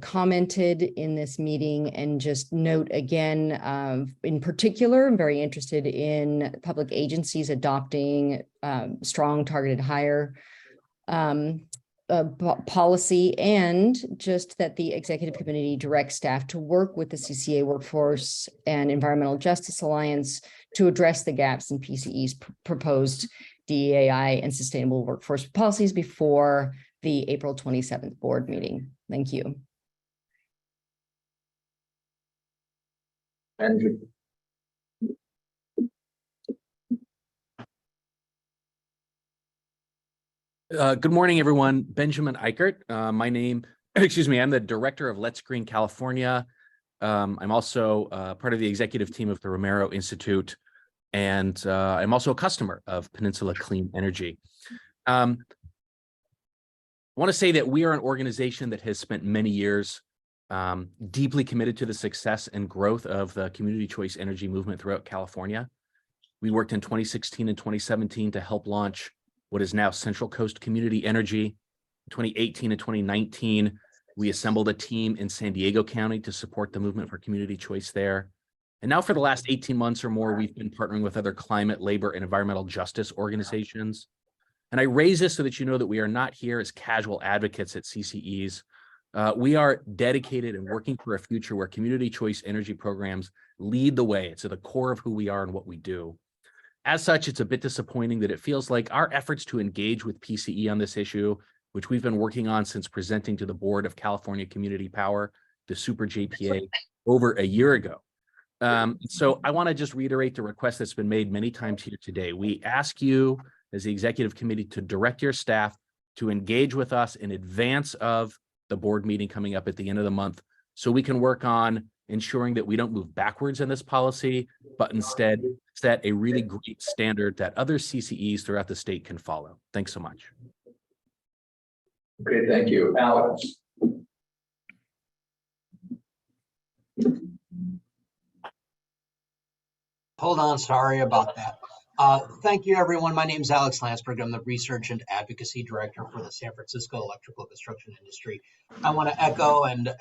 commented in this meeting, and just note again, in particular, I'm very interested in public agencies adopting strong targeted hire policy, and just that the executive committee directs staff to work with the CCA Workforce and Environmental Justice Alliance to address the gaps in PCE's proposed DEI and sustainable workforce policies before the April 27th board meeting. Thank you. Andrew. Good morning, everyone. Benjamin Eichert. I'm the director of Let's Green California. I'm also part of the executive team of the Romero Institute, and I'm also a customer of Peninsula Clean Energy. I want to say that we are an organization that has spent many years deeply committed to the success and growth of the community choice energy movement throughout California. We worked in 2016 and 2017 to help launch what is now Central Coast Community Energy. In 2018 and 2019, we assembled a team in San Diego County to support the movement for community choice there. And now for the last 18 months or more, we've been partnering with other climate, labor, and environmental justice organizations. And I raise this so that you know that we are not here as casual advocates at CCEs. We are dedicated and working for a future where community choice energy programs lead the way. It's at the core of who we are and what we do. As such, it's a bit disappointing that it feels like our efforts to engage with PCE on this issue, which we've been working on since presenting to the Board of California Community Power, the Super JPA, over a year ago. So I want to just reiterate the request that's been made many times here today. We ask you as the executive committee to direct your staff to engage with us in advance of the board meeting coming up at the end of the month, so we can work on ensuring that we don't move backwards in this policy, but instead set a really great standard that other CCEs throughout the state can follow. Thanks so much. Okay, thank you. Alex. Hold on, sorry about that. Thank you, everyone. My name is Alex Landsberg. I'm the Research and Advocacy Director for the San Francisco electrical construction industry. I want to echo and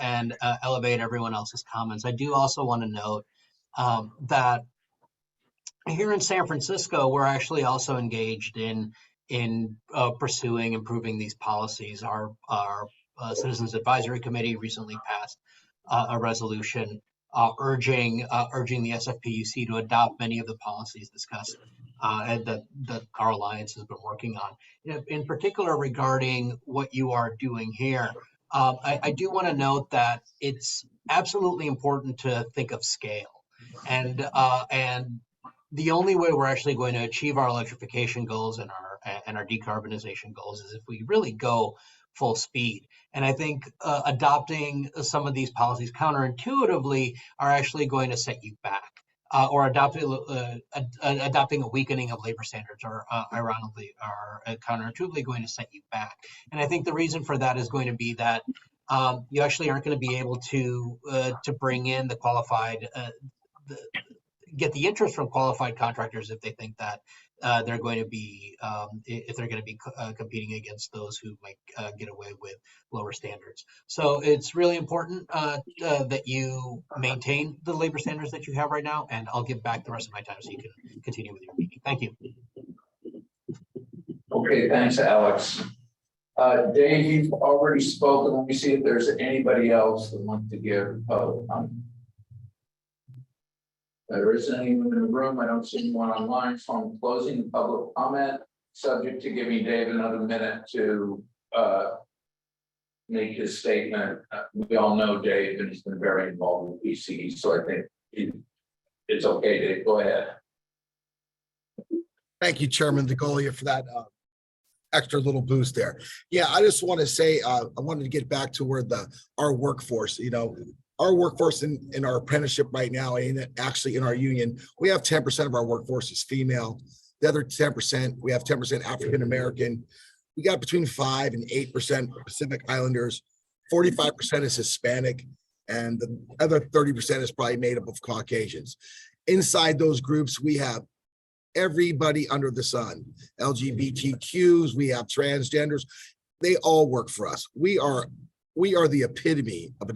elevate everyone else's comments. I do also want to note that here in San Francisco, we're actually also engaged in pursuing improving these policies. Our Citizens Advisory Committee recently passed a resolution urging the SFPUC to adopt many of the policies discussed and that our alliance has been working on. In particular, regarding what you are doing here, I do want to note that it's absolutely important to think of scale, and the only way we're actually going to achieve our electrification goals and our decarbonization goals is if we really go full speed. And I think adopting some of these policies counterintuitively are actually going to set you back, or adopting a weakening of labor standards are ironically are counterintuitively going to set you back. And I think the reason for that is going to be that you actually aren't going to be able to bring in the qualified, get the interest from qualified contractors if they think that they're going to be competing against those who might get away with lower standards. So it's really important that you maintain the labor standards that you have right now, and I'll give back the rest of my time so you can continue with your meeting. Thank you. Okay, thanks, Alex. Dave, you've already spoken. Let me see if there's anybody else that wants to give there isn't anyone in the room. I don't see anyone online, so I'm closing the public comment, subject to giving Dave another minute to make his statement. We all know Dave, and he's been very involved with PCE, so I think it's okay, Dave. Go ahead. Thank you, Chairman DeGolia, for that extra little boost there. Yeah, I just want to say, I wanted to get back to where our workforce, our workforce in our apprenticeship right now, and actually in our union, we have 10% of our workforce is female. The other 10%, we have 10% African-American. We got between 5 and 8% Pacific Islanders, 45% is Hispanic, and the other 30% is probably made up of Caucasians. Inside those groups, we have everybody under the sun, LGBTQs, we have transgenders, they all work for us. We are we are the epitome of a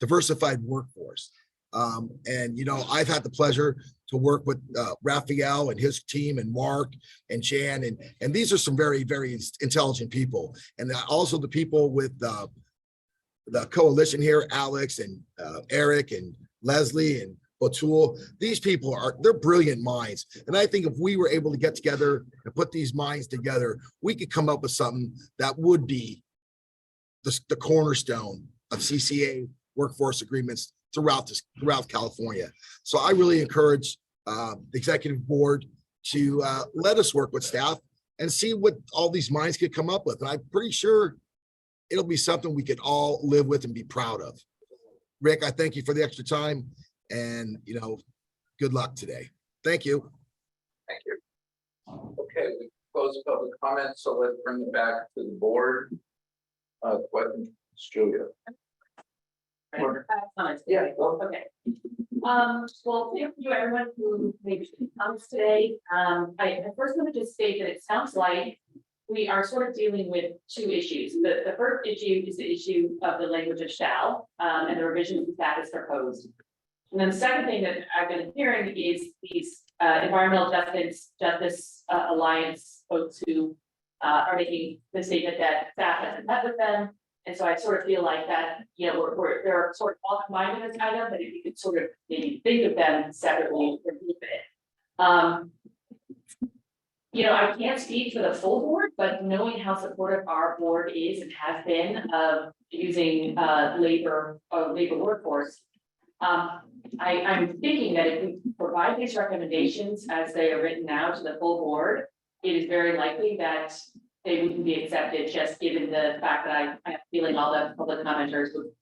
diversified workforce. And, you know, I've had the pleasure to work with Raphael and his team and Mark and Jan, and these are some very, very intelligent people. And also the people with the coalition here, Alex and Eric and Leslie and Batul, these people they're brilliant minds. And I think if we were able to get together and put these minds together, we could come up with something that would be the cornerstone of CCA workforce agreements throughout California. So I really encourage the executive board to let us work with staff and see what all these minds could come up with. And I'm pretty sure it'll be something we could all live with and be proud of. Rick, I thank you for the extra time, and, you know, good luck today. Thank you. Thank you. Okay, we close public comments, so let's bring it back to the board. Questions, Julia? Yeah. Okay. Well, thank you everyone who maybe comes today. I first want to just state that it sounds like we are sort of dealing with two issues. The first issue is the issue of the language of shall, and the revision that is proposed. And then the second thing that I've been hearing is these Environmental Justice Alliance folks who are making the statement that staff hasn't met with them. And so I sort of feel like that, you know, they're sort of all combined in this item, but if you could sort of maybe think of them separately or keep it. You know, I can't speak for the full board, but knowing how supportive our board is and has been of using labor workforce, I'm thinking that if we provide these recommendations as they are written now to the full board, it is very likely that they wouldn't be accepted, just given the fact that I'm feeling all the public commenters would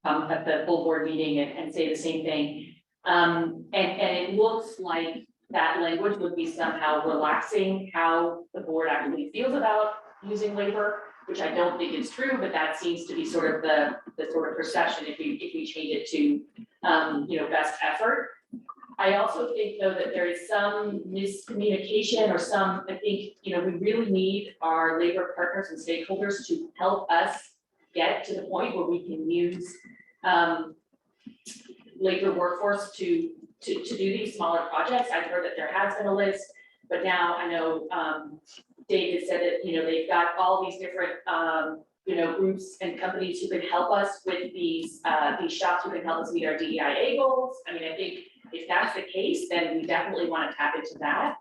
come at the full board meeting and say the same thing. And it looks like that language would be somehow relaxing how the board actually feels about using labor, which I don't think is true, but that seems to be sort of the sort of perception if we change it to you know, best effort. I also think, though, that there is some miscommunication or I think, you know, we really need our labor partners and stakeholders to help us get to the point where we can use labor workforce to do these smaller projects. I've heard that there has been a list, but now I know David said that, you know, they've got all these different you know, groups and companies who can help us with these shops, who can help us meet our DEIA goals. I mean, I think if that's the case, then we definitely want to tap into that.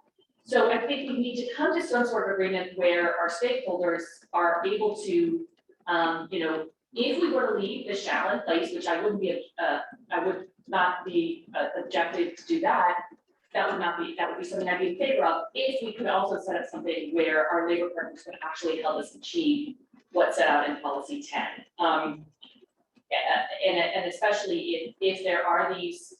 So I think we need to come to some sort of agreement where our stakeholders are able to, you know, if we were to leave the shall in place, which I would not be objective to do that. That would be something I'd be in favor of. If we could also set up something where our labor partners would actually help us achieve what's set out in policy 10. And especially if there are these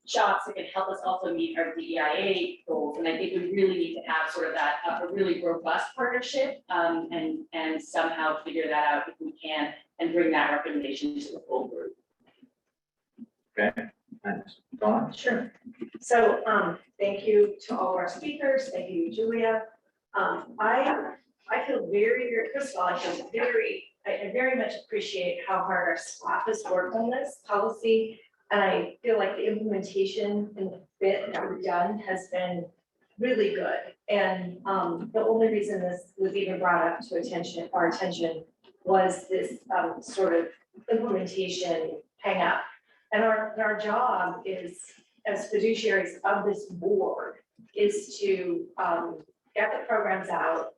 shops that can help us also meet our DEIA goals. And I think we really need to have sort of that a really robust partnership and somehow figure that out if we can and bring that recommendation to the full group. Okay, thanks. Dawn? Sure. So thank you to all our speakers. Thank you, Julia. I feel very, first of all, I very much appreciate how hard our staff has worked on this policy. And I feel like the implementation and the fit that we've done has been really good. And the only reason this was even brought up to our attention was this sort of implementation hang up. And our job is, as fiduciaries of this board, is to get the programs out,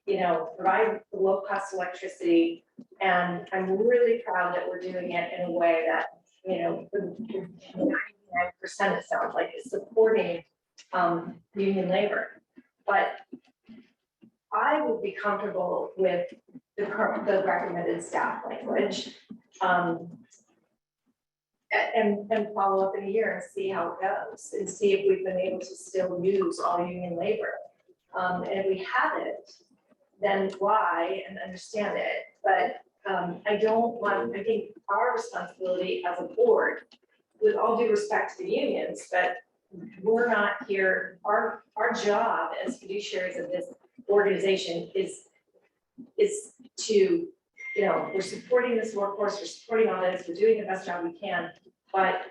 you know, provide low cost electricity. And I'm really proud that we're doing it in a way that, you know, 99% it sounds like is supporting union labor. But I would be comfortable with the recommended staff language. And follow up in a year and see how it goes and see if we've been able to still use all union labor. And if we haven't, then why, and understand it. But I think our responsibility as a board, with all due respect to the unions, but we're not here, our job as fiduciaries of this organization is to, you know, we're supporting this workforce, we're supporting all this, we're doing the best job we can, but,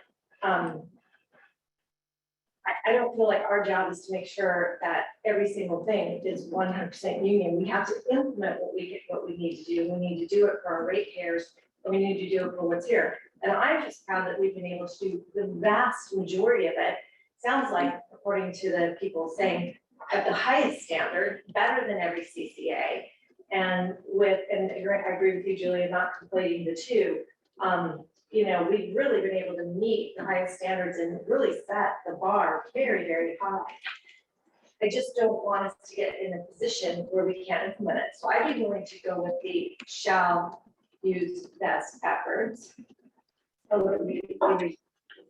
I don't feel like our job is to make sure that every single thing is 100% union. We have to implement what we need to do. We need to do it for our ratepayers, and we need to do it for what's here. And I'm just proud that we've been able to do the vast majority of it. Sounds like, according to the people saying, at the highest standard, better than every CCA. And I agree with you, Julia, not conflating the two. You know, we've really been able to meet the highest standards and really set the bar very, very high. I just don't want us to get in a position where we can't implement it. So I'd be willing to go with the shall use best efforts. A little bit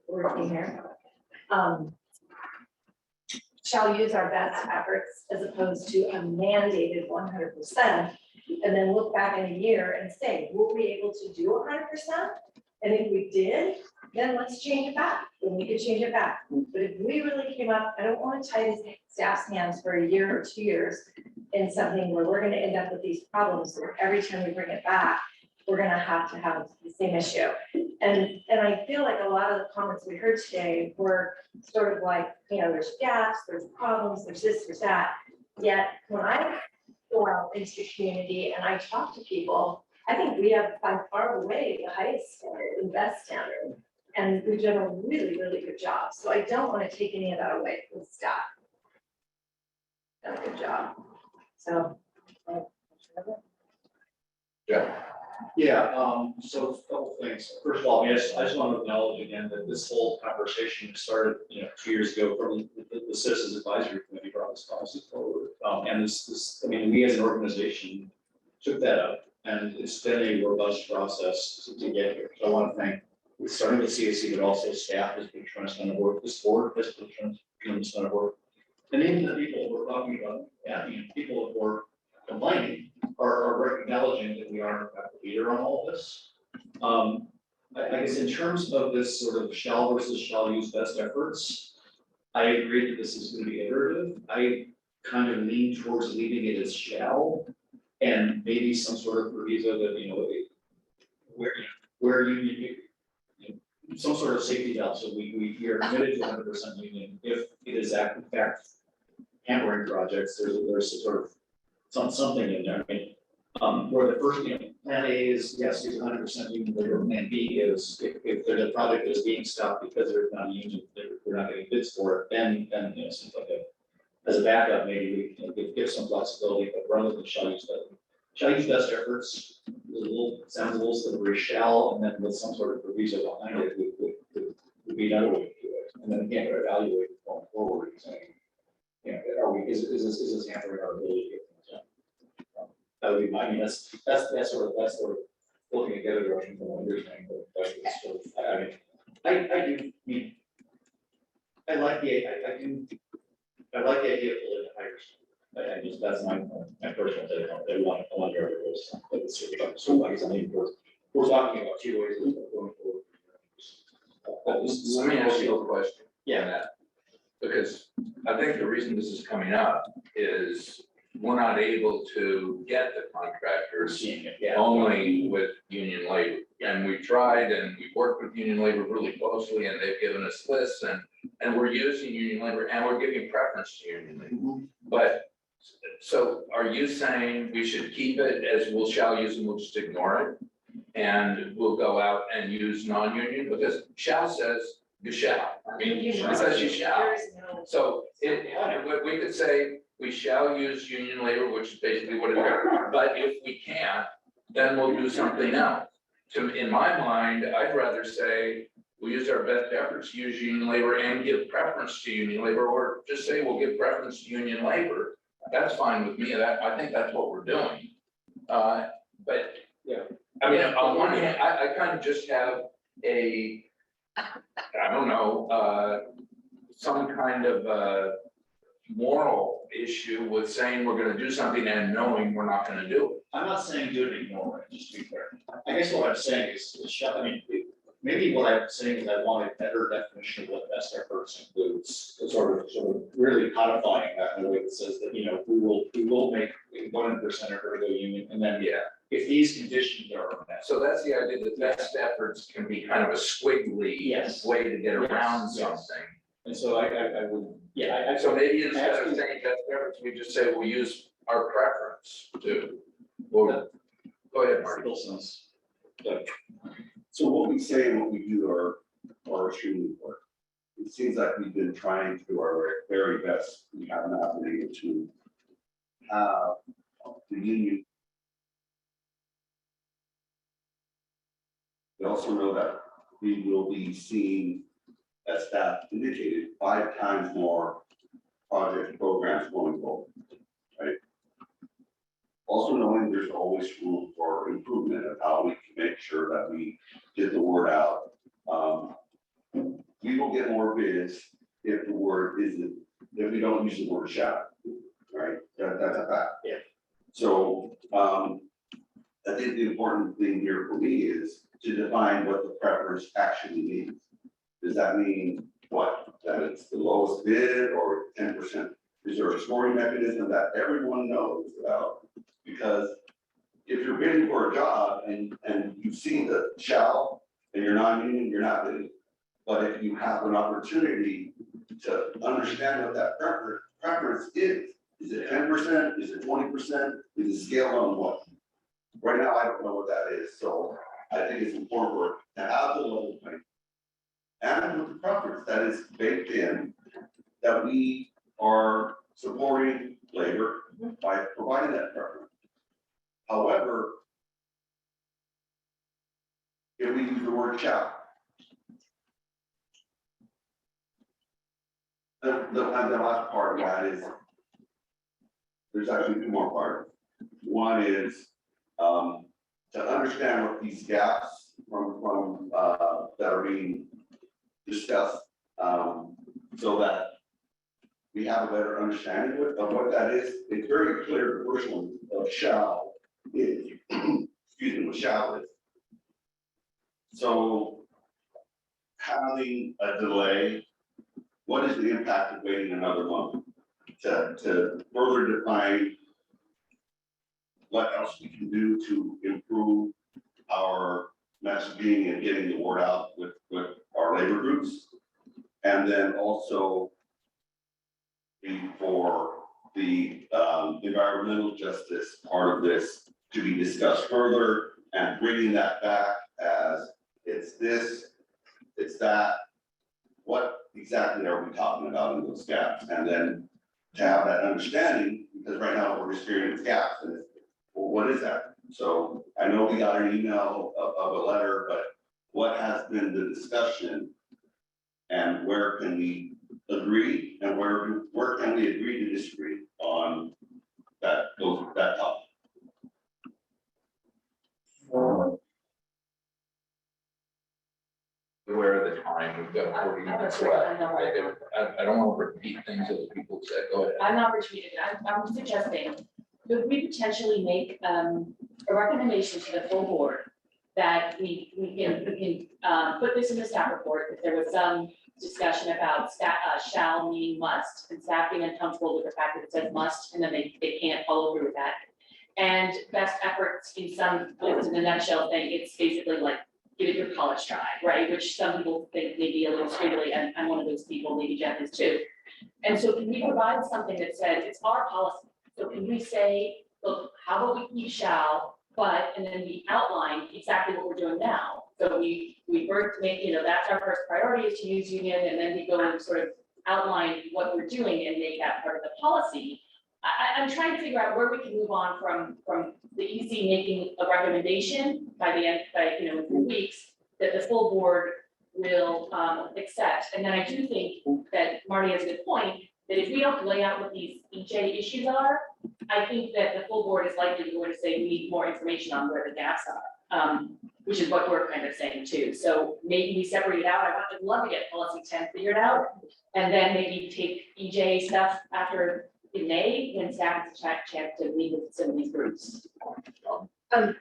working here. Shall use our best efforts as opposed to a mandated 100%. And then look back in a year and say, were we able to do 100%? And if we did, then let's change it back. Then we could change it back. But if we really came up, I don't want to tie the staff's hands for a year or 2 years in something where we're going to end up with these problems where every time we bring it back, we're going to have the same issue. And I feel like a lot of the comments we heard today were sort of like, you know, there's gaps, there's problems, there's this, there's that. Yet when I go out into the community and I talk to people, I think we have by far away the highest standard and best standard. And we've done a really, really good job. So I don't want to take any of that away from staff. Done a good job. So. Yeah. Yeah, so a couple things. First of all, yes, I just want to acknowledge again that this whole conversation started, 2 years ago from the Citizens Advisory Committee brought this policy forward. And this, I mean, we as an organization took that up, and it's been a robust process to get here. So I want to thank, starting with CAC, but also staff has been trying to spend the work, this board has been trying to spend the work. And even the people we're talking about, people who are complaining are acknowledging that we are the leader on all of this. I guess in terms of this sort of shall versus shall use best efforts, I agree that this is going to be iterative. I kind of lean towards leaving it as shall, and maybe some sort of proviso that, where you some sort of safety valve, so we are committed to 100% union. If it is in fact hampering projects, there's a sort of something in there. I mean, where the first, plan A is, yes, use 100% union labor. Plan B is if there's a project that is being stopped because there's not a union, we're not getting bids for it, then something like that. As a backup, maybe we give some flexibility, but rather than shall use best efforts, sounds a little slippery, shall, and then with some sort of proviso behind it would be another way to do it. And then again, evaluate going forward, saying, is this hampering our ability to get things done? That would be, I mean, that's sort of looking at the other direction from what you're saying, but that's sort of, I like the idea of pulling the hires. That's my personal take on it. I wonder if it was, but it's sort of like, I mean, we're talking about 2 ways of going forward. Let me ask you a question. Yeah. On that. Because I think the reason this is coming up is we're not able to get the contractors only with union labor. And we tried and we worked with union labor really closely, and they've given us lists, and we're using union labor and we're giving preference to union labor. But so are you saying we should keep it as we shall use and we'll just ignore it? And we'll go out and use non-union, because shall says you shall. I mean, it says you shall. So we could say we shall use union labor, which is basically what it is. But if we can't, then we'll do something else. In my mind, I'd rather say we use our best efforts to use union labor and give preference to union labor, or just say we'll give preference to union labor. That's fine with me. I think that's what we're doing. But yeah, I mean, on one hand, I kind of just have some kind of moral issue with saying we're going to do something and knowing we're not going to do it. I'm not saying do it anymore, just to be clear. I guess what I'm saying is I mean, maybe what I'm saying is I want a better definition of what best efforts includes, sort of really codifying that in a way that says that, we will make 100% effort to go union, and then, if these conditions are met. So that's the idea, that best efforts can be kind of a squiggly Yes. way to get around Yes, yes. something. And so I would, yeah, So maybe instead of saying best efforts, we just say we'll use our preference to. Well, go ahead, Marty. So what we say and what we do are extremely important. It seems like we've been trying to do our very best. We have not been able to have the union. We also know that we will be seeing, as staff indicated, 5 times more project programs going forward, right? Also knowing there's always room for improvement of how we can make sure that we get the word out. We will get more bids if the word isn't, if we don't use the word shall, right? That's a fact. Yeah. So, I think the important thing here for me is to define what the preference actually means. Does that mean what? That it's the lowest bid or 10%? Is there a scoring mechanism that everyone knows about? Because if you're bidding for a job and you've seen the shall and you're non-union, you're not bidding. But if you have an opportunity to understand what that preference is it 10%? Is it 20%? Is it scaled on what? Right now, I don't know what that is, so I think it's important to have the level playing. And with the preference that is baked in, that we are supporting labor by providing that preference. However, if we use the word shall, the last part of that is, there's actually 2 more parts. One is to understand what these gaps from that are being discussed, so that we have a better understanding of what that is. It's very clear, the first one of shall is, excuse me, what shall is. So having a delay, what is the impact of waiting another month to further define what else we can do to improve our messaging and getting the word out with our labor groups? And then also for the environmental justice part of this to be discussed further and bringing that back as it's this, it's that. What exactly are we talking about in those gaps? And then to have that understanding, because right now we're experiencing gaps, and it's, well, what is that? So I know we got an email of a letter, but what has been the discussion? And where can we agree, and where can we agree to disagree on that topic? Aware of the time, we've got 40 minutes left. I don't want to repeat things that people said, go ahead. I'm not repeating it, I'm suggesting, could we potentially make a recommendation to the full board that we can put this in the staff report, if there was some discussion about shall meaning must, and staff being uncomfortable with the fact that it says must, and then they can't follow through with that. And best efforts in a nutshell thing, it's basically like, give it your college try, right? Which some people think maybe a little squiggly, and I'm one of those people, maybe Jeff is too. And so can we provide something that says, it's our policy, so can we say, look, how about we keep shall, but, and then we outline exactly what we're doing now. So we first make, that's our first priority is to use union, and then we go and sort of outline what we're doing and make that part of the policy. I'm trying to figure out where we can move on from the EC making a recommendation by the end, in 3 weeks, that the full board will accept. And then I do think that Marty has a good point, that if we don't lay out what these EJ issues are, I think that the full board is likely going to say we need more information on where the gaps are, which is what we're kind of saying too. So maybe we separate it out. I'd love to get policy 10 figured out, and then maybe take EJ stuff after in May, when staff has a chance to meet with some of these groups.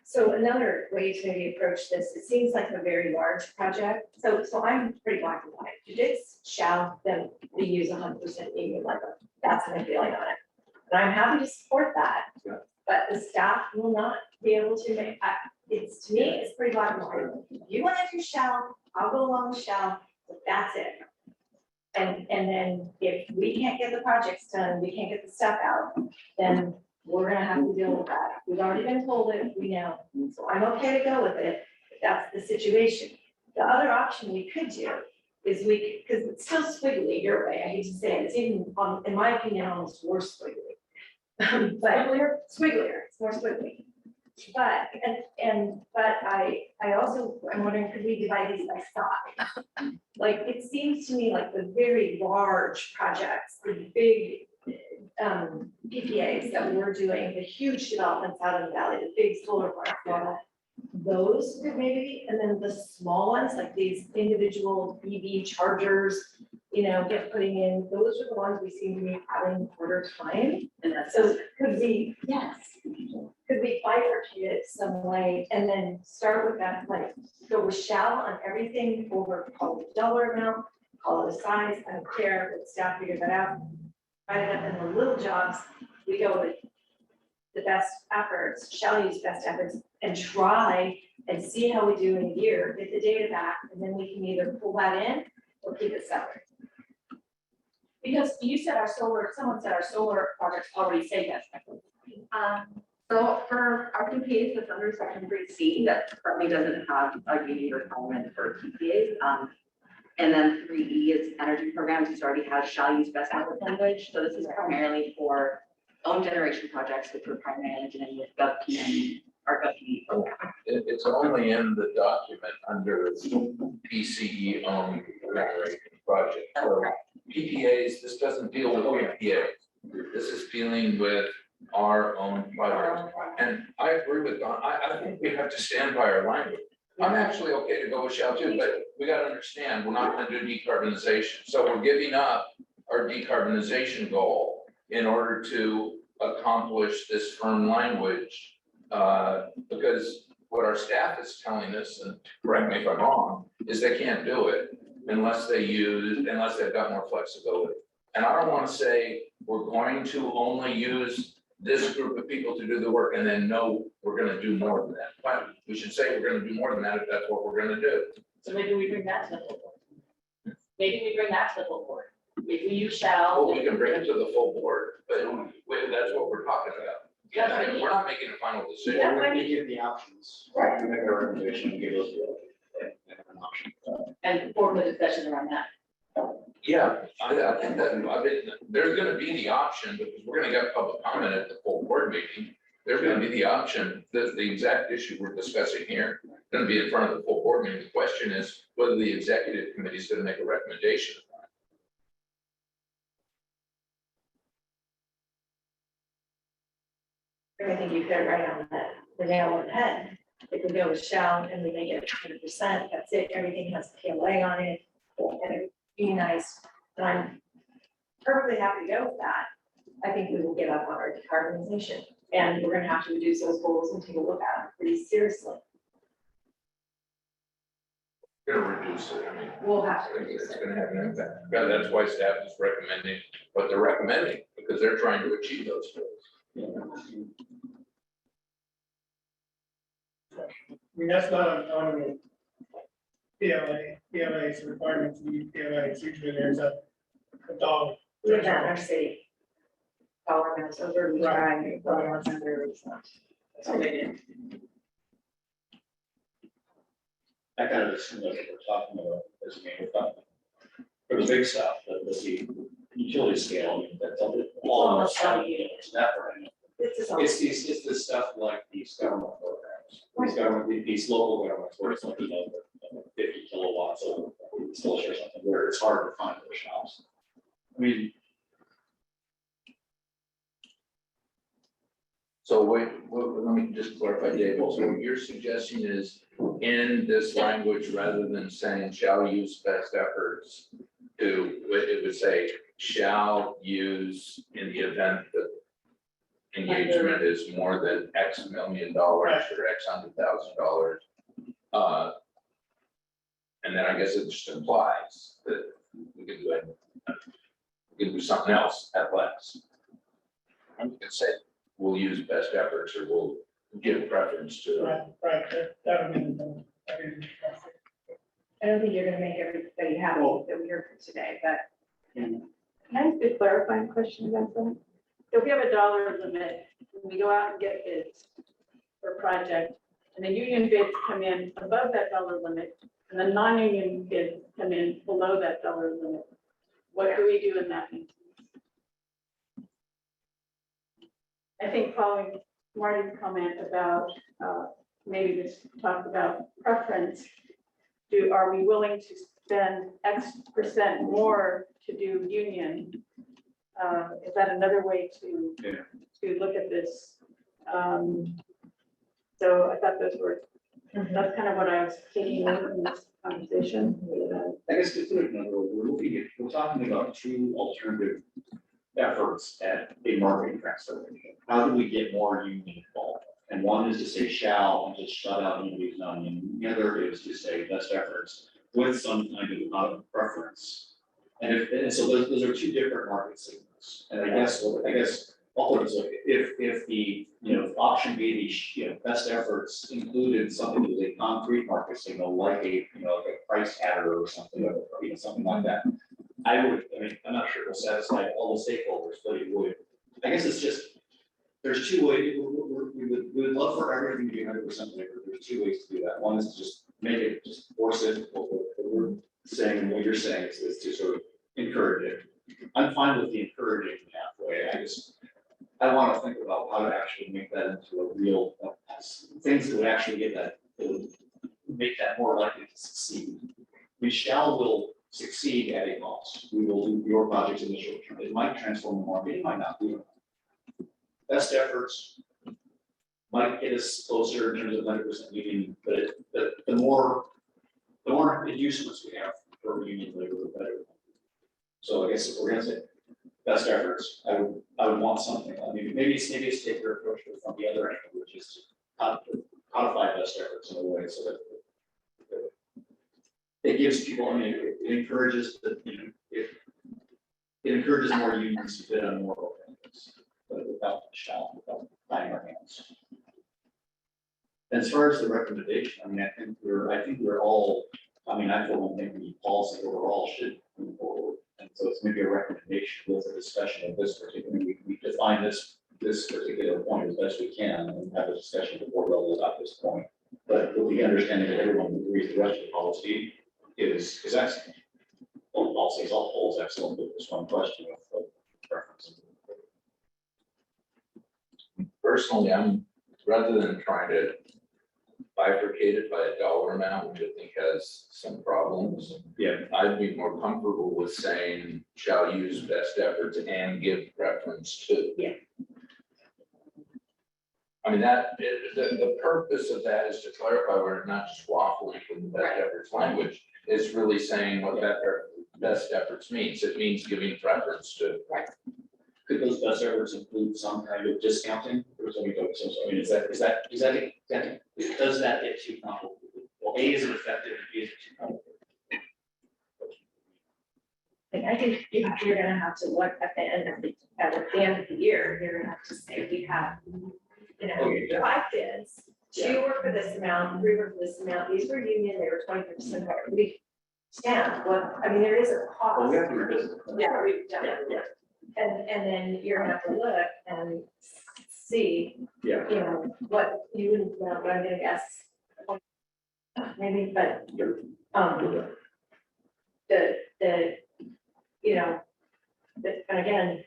So another way to maybe approach this, it seems like a very large project. So I'm pretty black and white. If it's shall, then we use 100% union labor. That's my feeling on it. And I'm happy to support that. but the staff will not be able to make, it's, to me, it's pretty black and white. If you want to do shall, I'll go along with shall, but that's it. And then if we can't get the projects done, we can't get the stuff out, then we're gonna have to deal with that. We've already been told it, we know, so I'm okay to go with it, if that's the situation. The other option we could do is because it's still squiggly your way, I hate to say it, it's even, in my opinion, almost worse squiggly. But we're squigglier, it's more squiggly. But, but I also, I'm wondering, could we divide these by size? Like, it seems to me like the very large projects, the big PPAs that we're doing, the huge developments out in the valley, the big solar parks, and all that, those could maybe, and then the small ones, like these individual EV chargers, you know, get putting in, those are the ones we seem to be having harder time. And so could we, yes, could we bifurcate it some way and then start with that, like, go with shall on everything over, call it the dollar amount, call it a size, I don't care, let staff figure that out. Write it up in the little jobs, we go with the best efforts, shall use best efforts, and try and see how we do in a year, get the data back, and then we can either pull that in or keep it separate. Because you said our solar, someone said our solar projects already say that. So for our PPAs that's under section 3C, that currently doesn't have a unique requirement for PPAs. And then 3E is energy programs, which already has shall use best efforts language. So this is primarily for own generation projects, which we're primarily doing with GovPM or GovP program. It's only in the document under PCE owned generation project. So PPAs, this doesn't deal with PPAs. This is dealing with our own projects. And I agree with Don. I think we have to stand by our language. I'm actually okay to go with shall too, but we got to understand, we're not going to do decarbonization. So we're giving up our decarbonization goal in order to accomplish this firm language. Because what our staff is telling us, and correct me if I'm wrong, is they can't do it unless they've got more flexibility. And I don't want to say we're going to only use this group of people to do the work and then no, we're going to do more than that. But we should say we're going to do more than that if that's what we're going to do. So maybe we bring that to the full board. Maybe we bring that to the full board. If you shall. Well, we can bring it to the full board, but that's what we're talking about. That's what I mean. We're not making a final decision. Yeah, We're but- gonna give the options. Right. Make a recommendation and give us an option. And form the discussion around that. Yeah, I think that, I mean, there's gonna be the option, because we're gonna get public comment at the full board meeting. There's gonna be the option, the exact issue we're discussing here, gonna be in front of the full board meeting. The question is whether the executive committee is gonna make a recommendation. I think you hit it right on the nail on the head. If we go with shall and we make it 100%, that's it, everything has PLA on it, and it be nice, and I'm perfectly happy to go with that. I think we will give up on our decarbonization, and we're gonna have to reduce those goals and take a look at them pretty seriously. Gonna reduce it, I mean. We'll have to It's gonna have an impact. Yeah, that's why staff is recommending what they're recommending, because they're trying to achieve those goals. I mean, that's not on PLA's requirements, PLA's usually there's a dog. We have that in our city. Dollar amounts over, we try, dollar amounts under, it's not. That's all they did. That kind of is similar to what we're talking about, as we made about. For the big stuff, the utility scale, I mean, that's almost it's that right. It's the stuff like these government programs, these local governments, where it's like, you know, 50 kilowatts of installation or something, where it's hard to find those shops. I mean, So wait, let me just clarify, Dave. So what you're suggesting is in this language, rather than saying shall use best efforts, it would say shall use in the event that engagement is more than X $1 million or X $100,000. And then I guess it just implies that we could do something else at less. I'm gonna say we'll use best efforts or we'll give preference to. Right, that would be the, I mean, I don't think you're gonna make everybody happy that we heard from today, but. Can I ask a clarifying question, Vincent? If we have a dollar limit, when we go out and get bids for a project, and the union bids come in above that dollar limit, and the non-union bids come in below that dollar limit, what do we do in that instance? I think following Marty's comment about, maybe this talk about preference, are we willing to spend X% more to do union? Is that another way to look at this? So I thought that's kind of what I was taking away from this conversation. I guess to put it another way, we're talking about two alternative efforts at a marketing transformation. How do we get more union involved? And one is to say shall and just shut out unions, non-union. The other is to say best efforts with some kind of preference. And so those are two different market signals. And I guess ultimately, if the, option B, the, best efforts included something that was a concrete market signal, like a, like a price adder or something, or, something like that. I'm not sure it will satisfy all the stakeholders, but it would. I guess it's just, there's two ways, we would love for everything to be 100% labor. There's two ways to do that. One is to just make it, just force it, what we're saying, and what you're saying is to sort of encourage it. I'm fine with the encouraging pathway. I want to think about how to actually make that into a real, things that would actually get that, that would make that more likely to succeed. Shall will succeed at a cost. We will do your projects in the short term. It might transform the market, it might not do it. Best efforts might get us closer in terms of 100% union, but the more inducements we have for union labor, the better. So I guess if we're gonna say best efforts, I would want something. Maybe it's take your approach from the other angle, which is to codify best efforts in a way so that it gives people, it encourages the, it encourages more unions to bid on more openings, but without tying our hands. As far as the recommendation, I think we're all, I for one think the policy overall should move forward. And so it's maybe a recommendation with a discussion of this particular, we define this particular point as best we can and have a discussion at the board level about this point. But with the understanding that everyone agrees the rest of the policy is excellent. Well, policy as a whole is excellent, but this one question of preference. Personally, rather than trying to bifurcate it by a dollar amount, which I think has some problems. Yeah. I'd be more comfortable with saying shall use best efforts and give preference to. Yeah. The purpose of that is to clarify we're not just waffling from the best efforts language. It's really saying what that best efforts means. It means giving preference to. Right. Could those best efforts include some kind of discounting? Or something? Does that get too complicated? Well, A, is it effective, and B, is it too complicated? I think you're gonna have to look at the end of the year, you're gonna have to say, we have, 5 bids. 2 were for this amount, 3 were for this amount, these were union, they were 20% higher. We stand, there is a cost. Well, we have to revisit it. Yeah, we've done it. Yeah. And then you're gonna have to look and see, Yeah. what you wouldn't, what I'm gonna guess. Maybe, but, and again,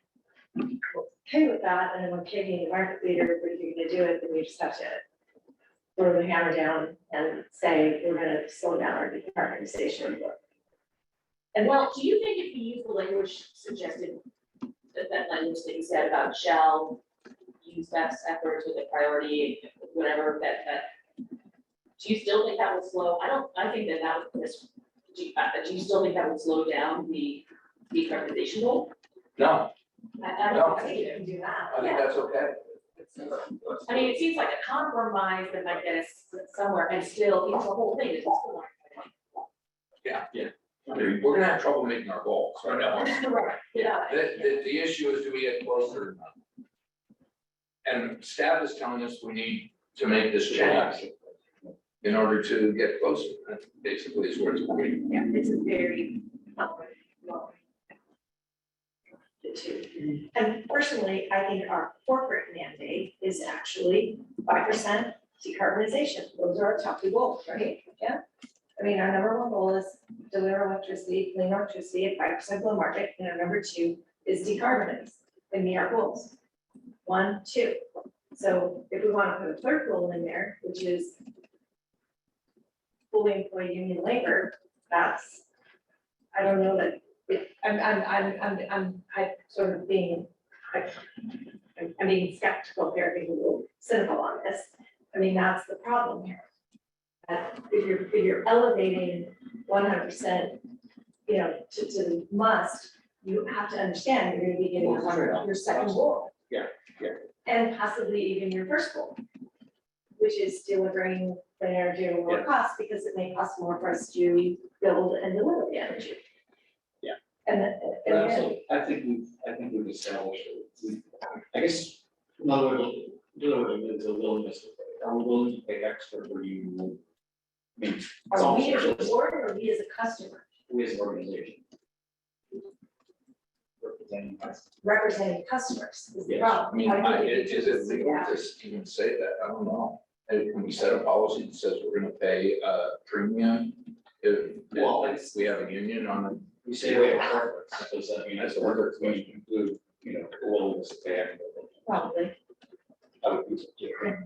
okay with that, and then when taking the market leader, if you're gonna do it, then we just have to throw the hammer down and say, we're gonna slow down our decarbonization. And well, do you think if we use the language suggested, that language that you said about shall use best efforts with a priority, whatever, do you still think that would slow? I think that would, do you still think that would slow down the decarbonization goal? No, I think you can do that. I think that's okay. It seems like a compromise that might get us somewhere and still, the whole thing is still. Yeah. We're gonna have trouble making our goals right now. Right, yeah. The issue is, do we get closer or not? And staff is telling us we need to make this change in order to get closer. That basically is where it's going. Yeah, it's a very, well, the two. And personally, I think our corporate mandate is actually 5% decarbonization. Those are our top two goals, right? Yeah. I mean, our number one goal is deliver electricity, clean electricity at 5% below market, and our number two is decarbonize and meet our goals. 1, 2. So if we want to put a third goal in there, which is fully employed union labor, that's, I don't know that, I'm sort of being, I'm being skeptical here, being a little cynical on this. I mean, that's the problem here. That if you're elevating 100%, you know, to the must, you have to understand you're gonna be getting your second goal. Yeah, yeah. And possibly even your first goal, which is delivering the energy at a lower cost, because it may cost more for us to build and deliver the energy. Yeah. And So I think we've established, I guess, another way is a willingness to pay. Are we willing to pay extra for you? I mean, it's are almost we as a like this. board or we as a customer We as an organization. representing customers is the Yes, problem. I mean, How do you is do it this? legal Yeah. to even say that? I don't know. And can we set a policy that says we're gonna pay a premium if we have a union on it? We say we have preference, does that mean that's a word that's going to include, you know, a willingness to pay extra? Probably. I would think so, yeah.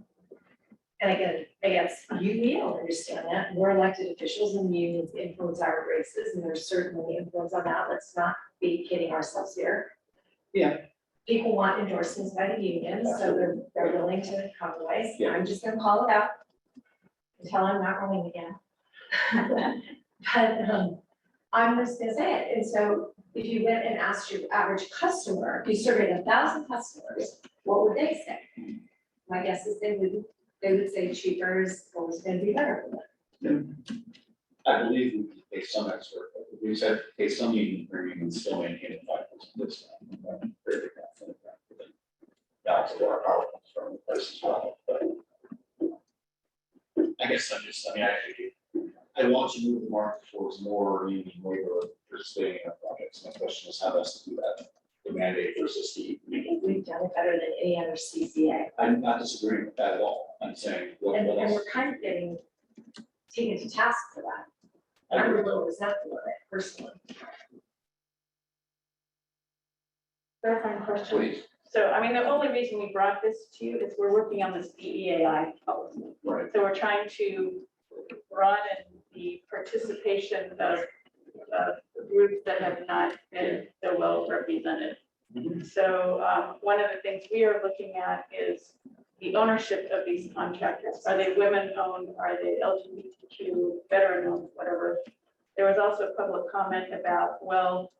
And again, I guess we don't understand that. We're elected officials and unions influence our races, and there's certainly influence on that. Let's not be kidding ourselves here. Yeah. People want endorsements by the unions, so they're willing to compromise. Yeah. I'm just gonna call it out until I'm not wrong again. But I'm just gonna say it. And so if you went and asked your average customer, if you surveyed 1,000 customers, what would they say? My guess is they would say cheaper is always gonna be better for them. I believe we could pay some extra, but we said pay some union premium and still maintain a 5% discount. I'm very confident that, but that's where our power comes from, the price as well, but I guess I want to move the market towards more union labor participating in our projects. My question is how best to do that, the mandate versus the. I think we've done it better than any other CCA. I'm not disagreeing with that at all. I'm saying. And we're kind of getting taken to task for that. I'm a little resentful of it personally. Clarifying question. Please. So, I mean, the only reason we brought this to you is we're working on this DEAI policy. Right. So we're trying to broaden the participation of groups that have not been so well represented. So one of the things we are looking at is the ownership of these contractors. Are they women-owned? Are they LGBTQ, veteran-owned, whatever? There was also public comment about, well,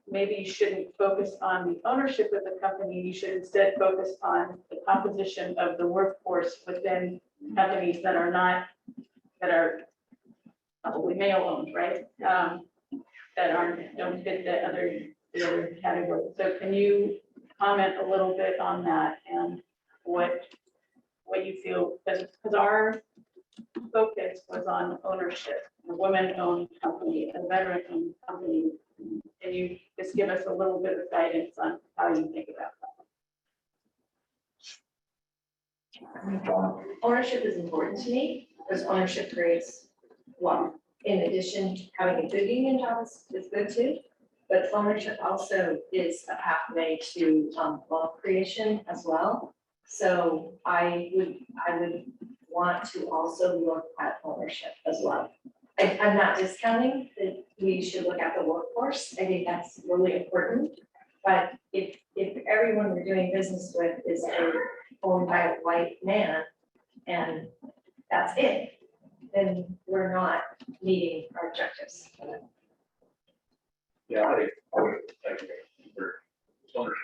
maybe you shouldn't focus on the ownership of the company. You should instead focus on the composition of the workforce within companies that are not, that are probably male-owned, right? That don't fit the other category. So can you comment a little bit on that and what you feel, because our focus was on ownership, a women-owned company, a veteran-owned company. Can you just give us a little bit of guidance on how you think about that? Ownership is important to me because ownership creates wealth. In addition, having a good union job is good too, but ownership also is a pathway to wealth creation as well. So I would want to also look at ownership as well. I'm not discounting that we should look at the workforce. I think that's really important. But if everyone we're doing business with is owned by a white man and that's it, then we're not meeting our objectives. Yeah, I would, like, for ownership.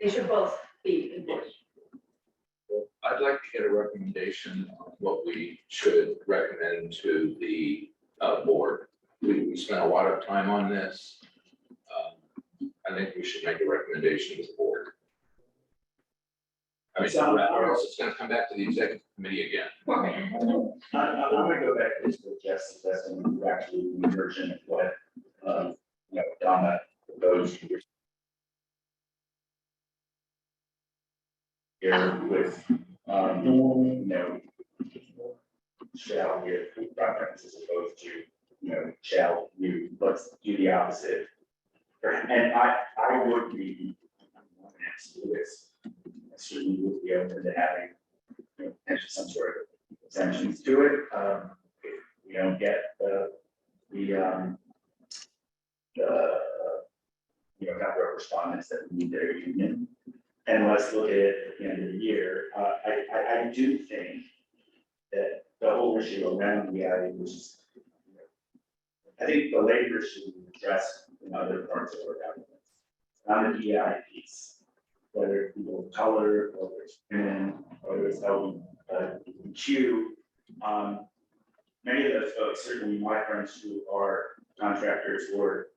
They should both be important. I'd like to get a recommendation on what we should recommend to the board. We we spent a lot of time on this. I think we should make a recommendation to the board. I mean, or else it's gonna come back to the executive committee again. I'm gonna go back to this with Jess, suggesting actually the version of what, Donna proposed here. Here with, shall give preference as opposed to, shall you, let's do the opposite. And I would be, this, certainly would be open to having, potentially some sort of exemptions to it. If we don't get the number of respondents that we need their union. And let's look at it at the end of the year. I do think that the whole issue around the IE, which is, I think the labor issue is addressed in other parts of our government. On the DEI piece, whether it's people of color, whether it's women, whether it's LGBTQ, many of those folks, certainly my friends who are contractors who are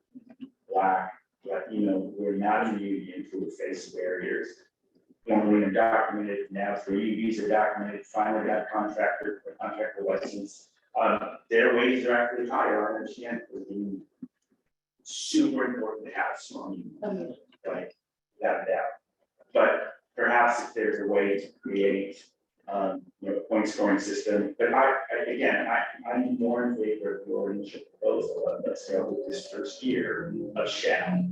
Black, Latino, who are not in the union, who face barriers. Formerly undocumented, now through visa documented, finally got contractor license. Their wages are actually higher, I understand, it's super important to have strong unions, like, without a doubt. But perhaps if there's a way to create, point scoring system, but I'm more in favor of your initial proposal of, let's go with this first year of shall.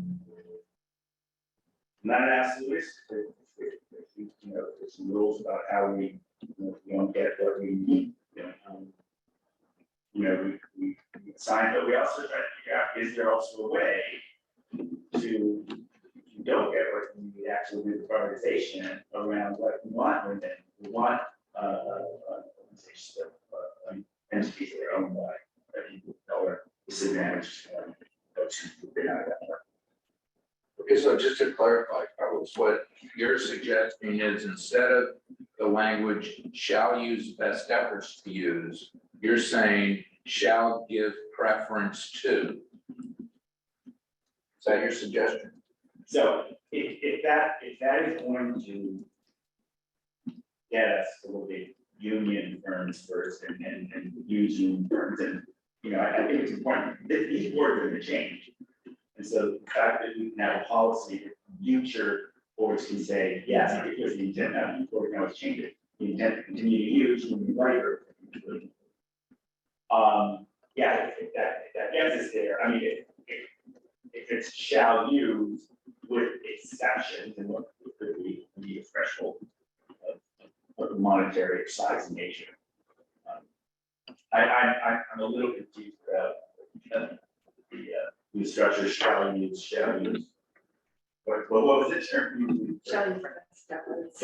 Not an absolute, there's some rules about how we, we don't get what we need, we sign, but we also try to figure out, is there also a way to, if you don't get what you need, actually do the prioritization around what we want, and then we want, organizations that, entities that are owned by people that are disadvantaged, folks who've been out of that market. Okay, so just to clarify, Carlos, what you're suggesting is instead of the language shall use best efforts to use, you're saying shall give preference to. Is that your suggestion? So if that is going to get us to look at union firms first and use union firms, and I think it's important, these words are going to change. And so the fact that we can have a policy that future boards can say, yes, because the intent of the board now is changing, the intent to continue to use union labor. If that gets us there, I mean, if it's shall use with exceptions, and what could be a threshold of the monetary size and nature. I'm a little confused about the structure shall use. What was it? Shall use preference.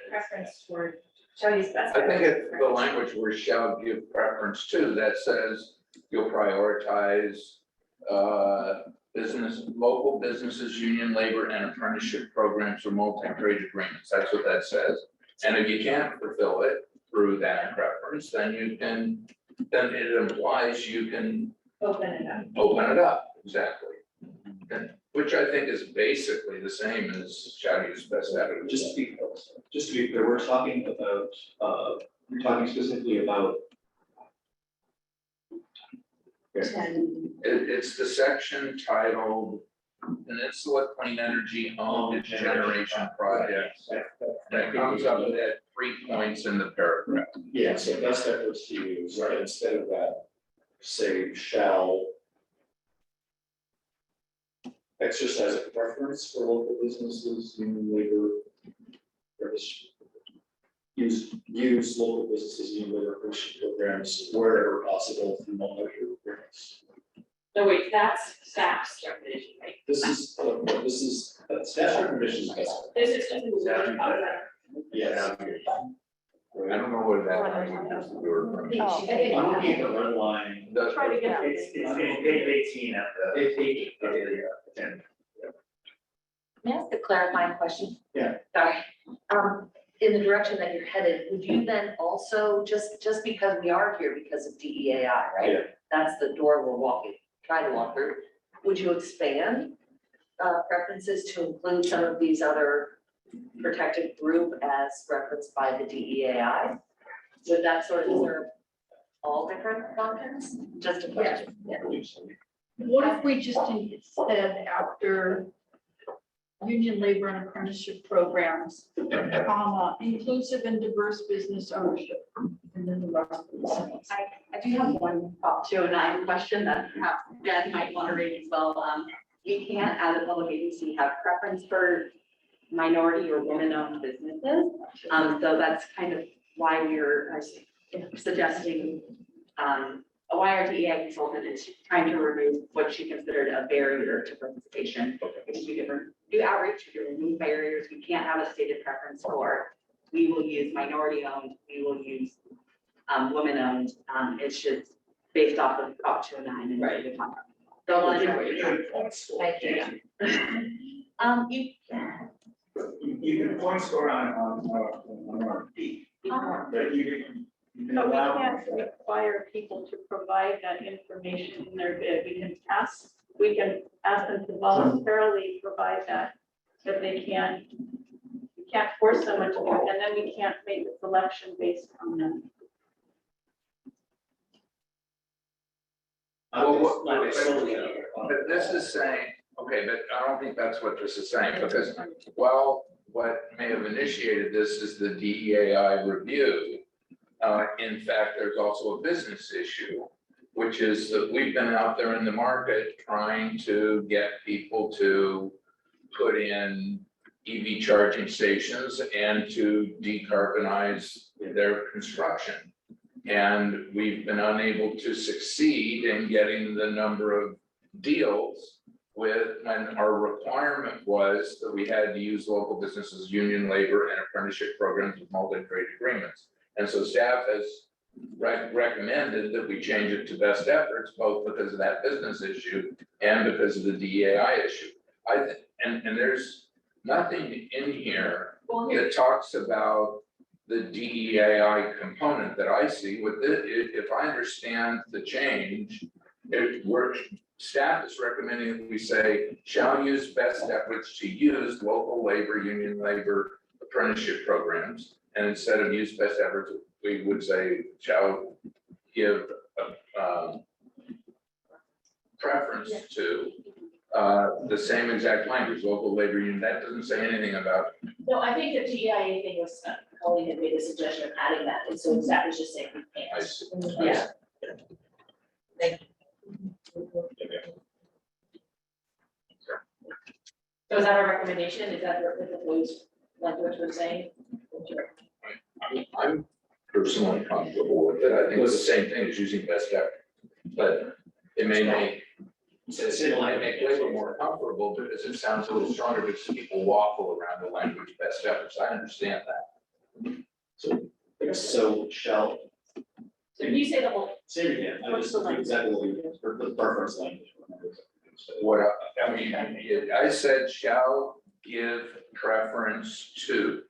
Preference toward. Shall use best. I think it's the language where shall give preference to, that says you'll prioritize local businesses, union labor, and apprenticeship programs or multi-trade agreements. That's what that says. And if you can't fulfill it through that preference, then it implies you can Open it up. open it up, exactly. Which I think is basically the same as shall use best efforts. Just to be clear, we're talking specifically about. It's the section titled Peninsula Clean Energy Owned Generation Projects. That comes up at 3 points in the paragraph. Yeah, so best efforts to use, right, instead of that, say shall exercise a preference for local businesses, union labor, use local businesses, union labor apprenticeship programs wherever possible through multi-year agreements. No, wait, that's staff's recommendation, right? This is staff recommendations. This is just. Yes. I don't know what that language is. I'm looking at the red line. Try to get. It's page 18 at the. May I ask a clarifying question? Yeah. Sorry. In the direction that you're headed, would you then also, just because we are here because of DEAI, right? Yeah. That's the door we're walking try to walk through, would you expand preferences to include some of these other protected group as referenced by the DEAI? Would that sort of serve all different contents? Just a question. What if we just instead after union labor and apprenticeship programs, comma, inclusive and diverse business ownership? And then the rest of the sentence. I do have one Prop 209 question that perhaps Jen might want to raise as well. You can't, as a public agency, have preference for minority or women-owned businesses. So that's kind of why we're suggesting, why our DEI consultant is trying to remove what she considered a barrier to participation. Because we can do outreach, we can remove barriers, we can't have a stated preference for, we will use minority-owned, we will use women-owned. It's just based off of Prop 209 and right. Don't want to. You can. You can point score on RFP, but you can But we allow. can't require people to provide that information in their bid. We can ask them to voluntarily provide that, but they can't. We can't force someone to, and then we can't make a selection based on them. But this is saying, okay, but I don't think that's what this is saying, because while what may have initiated this is the DEAI review, in fact, there's also a business issue, which is that we've been out there in the market trying to get people to put in EV charging stations and to decarbonize their construction. And we've been unable to succeed in getting the number of deals with, when our requirement was that we had to use local businesses, union labor and apprenticeship programs with multi-trade agreements. And so staff has recommended that we change it to best efforts, both because of that business issue and because of the DEI issue. And there's nothing in here that talks about the DEI component that I see with it. If I understand the change, staff is recommending that we say, shall use best efforts to use local labor, union labor, apprenticeship programs. And instead of use best efforts, we would say, shall give preference to the same exact language, local labor union. That doesn't say anything about. No, I think the TEIA thing was, Colleen had made a suggestion of adding that, and so that was just saying we can't. I see. Yeah. Thank you. So is that our recommendation? Is that what the proposed language was saying? I'm personally comfortable with it. I think it's the same thing as using best effort. But it may make, it might make labor more comfortable because it sounds a little stronger because people waffle around the language best efforts. I understand that. So shall, So you say the whole. say it again, I just exactly what you, for the preference language. What, I mean, I said shall give preference to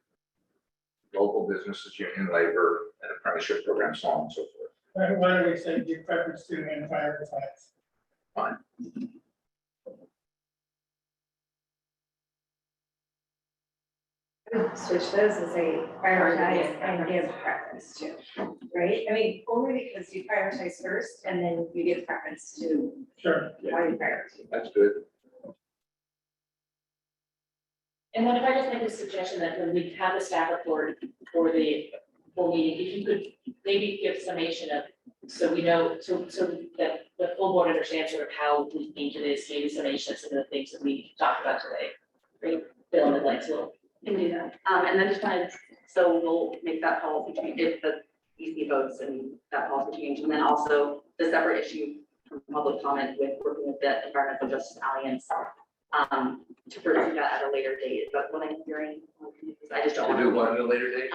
local businesses, union labor, and apprenticeship programs, so on and so forth. Why don't we say give preference to and prioritize? Fine. Switch those and say prioritize and give preference to, right? I mean, only because you prioritize first and then you give preference to Sure. why you prioritize. That's good. And then if I just make a suggestion that when we have the staff report for the full meeting, if you could maybe give summation of, so we know, so that the full board understands sort of how we came to this, maybe summation of some of the things that we talked about today. Right, fill in the blanks a little. Can do that. And then just wanted, so we'll make that policy change if the EC votes and that policy change. And then also the separate issue from public comment with working with the Environmental Justice Alliance to pursue that at a later date. But what I'm hearing, I just don't To want do what at a later date?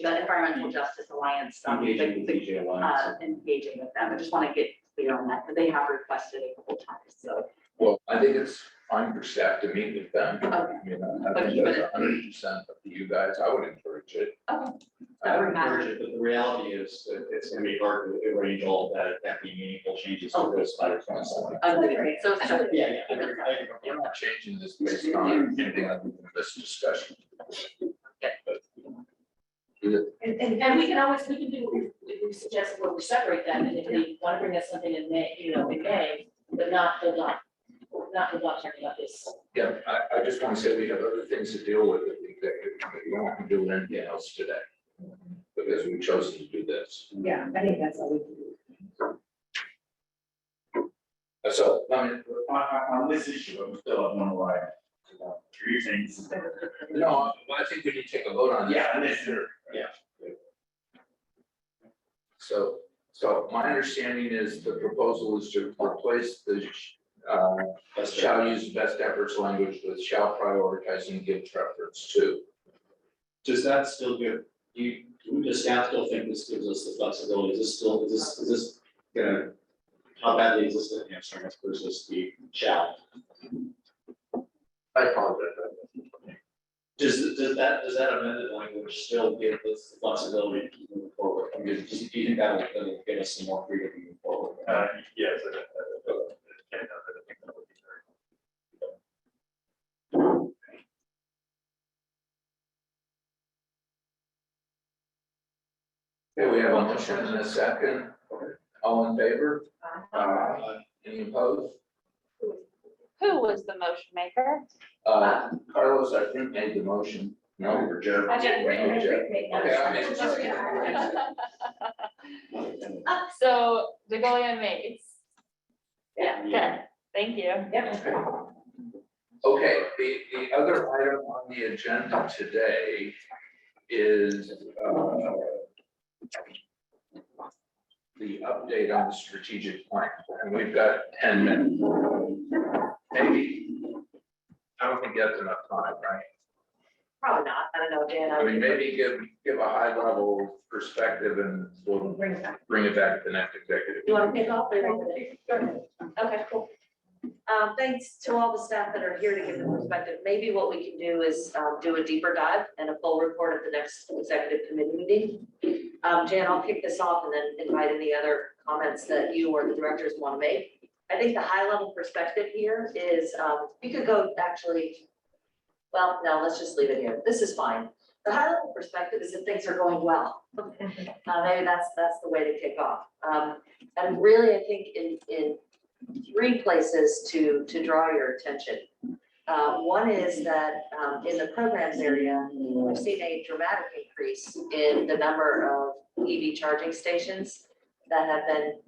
the Environmental Justice Alliance, Engaging with the DJ Alliance. engaging with them. I just want to get clear on that because they have requested a couple times. So Well, I think it's fine for staff to meet with them. Okay. You know, I think that's 100% up to you guys. I would encourage it. Okay. I would encourage it, but the reality is that it's gonna be hard to arrange all of that, if that be meaningful changes to those by the 27th. So, Yeah, yeah. We're not changing this based on anything other than this discussion. And we can always, we can do, if we suggest where we separate them, and if they want to bring us something in May, in May, but not talking about this. Yeah, I just want to say we have other things to deal with at the executive committee. We don't have to do anything else today. Because we chose to do this. Yeah, I think that's all we can do. So, I mean, On this issue, I'm still on one line. Three things. no, I think we need to take a vote on this. Yeah, this, yeah. So my understanding is the proposal is to replace the shall use best efforts language with shall prioritize and give preference to. Does that still give, does staff still think this gives us the flexibility? Is this gonna, how badly is this gonna hamstring us versus the shall? I apologize. Does that amended language still give us the flexibility to move forward? I mean, do you think that'll give us some more freedom to move forward? Yes. Okay, we have a motion and a second. All in favor? Any opposed? Who was the motion maker? Carlos, I think made the motion. No, or Jeff. I did. Okay, I made it. So DeGolia made. Yeah, okay, thank you. Okay, the other item on the agenda today is the update on the strategic plan, and we've got 10 minutes. Maybe, I don't think that's enough time, right? Probably not, I don't know, Dan. I mean, maybe give a high level perspective and we'll bring it back at the next executive. You want to pick off? Okay, cool. Thanks to all the staff that are here to give the perspective. Maybe what we can do is do a deeper dive and a full report at the next executive committee meeting. Jan, I'll kick this off and then invite any other comments that you or the directors want to make. I think the high level perspective here is, we could go actually, well, no, let's just leave it here. This is fine. The high level perspective is if things are going well. Maybe that's the way to kick off. And really, I think in three places to draw your attention. One is that in the programs area, we've seen a dramatic increase in the number of EV charging stations that have been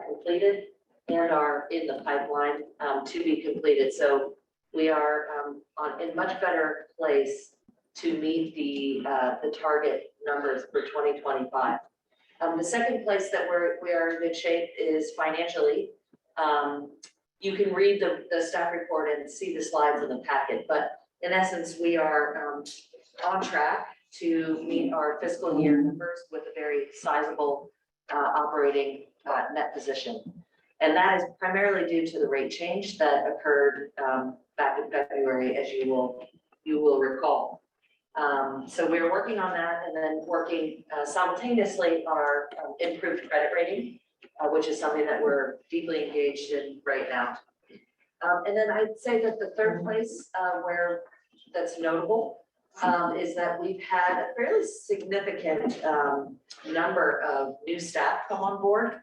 completed and are in the pipeline to be completed. So we are in much better place to meet the target numbers for 2025. The second place that we are in good shape is financially. You can read the staff report and see the slides in the packet, but in essence, we are on track to meet our fiscal year numbers with a very sizable operating net position. And that is primarily due to the rate change that occurred back in February, as you will recall. So we're working on that and then working simultaneously on our improved credit rating, which is something that we're deeply engaged in right now. And then I'd say that the third place where that's notable is that we've had a fairly significant number of new staff come on board,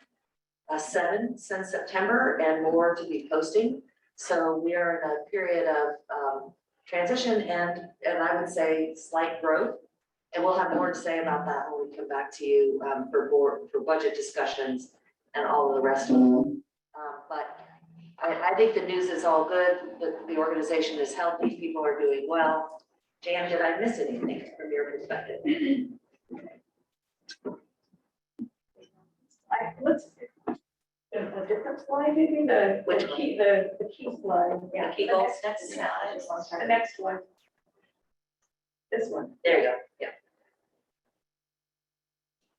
7 since September and more to be posting. So we are in a period of transition and I would say slight growth. And we'll have more to say about that when we come back to you for budget discussions and all of the rest of it. But I think the news is all good, the organization is healthy, people are doing well. Jan, did I miss anything from your perspective? Let's, a different slide, maybe the key slide. Yeah, key goals, next The slide. next one. This one. There you go, yeah.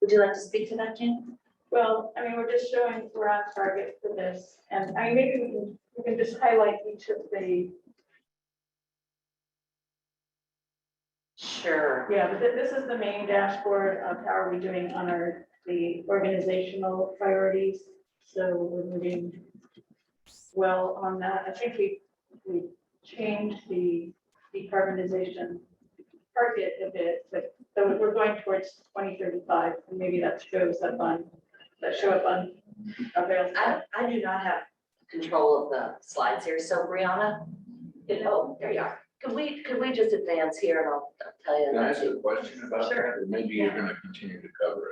Would you like to speak to that, Jan? Well, I mean, we're just showing we're on target for this, and I mean, maybe we can just highlight each of the. Sure. Yeah, but this is the main dashboard of how are we doing on the organizational priorities. So we're moving well on that. I think we changed the decarbonization target a bit, but so we're going towards 2035, and maybe that shows up on available. I do not have control of the slides here, so Brianna, there you are. Could we just advance here and I'll tell you. Can I ask a question about that, Sure. or maybe you're gonna continue to cover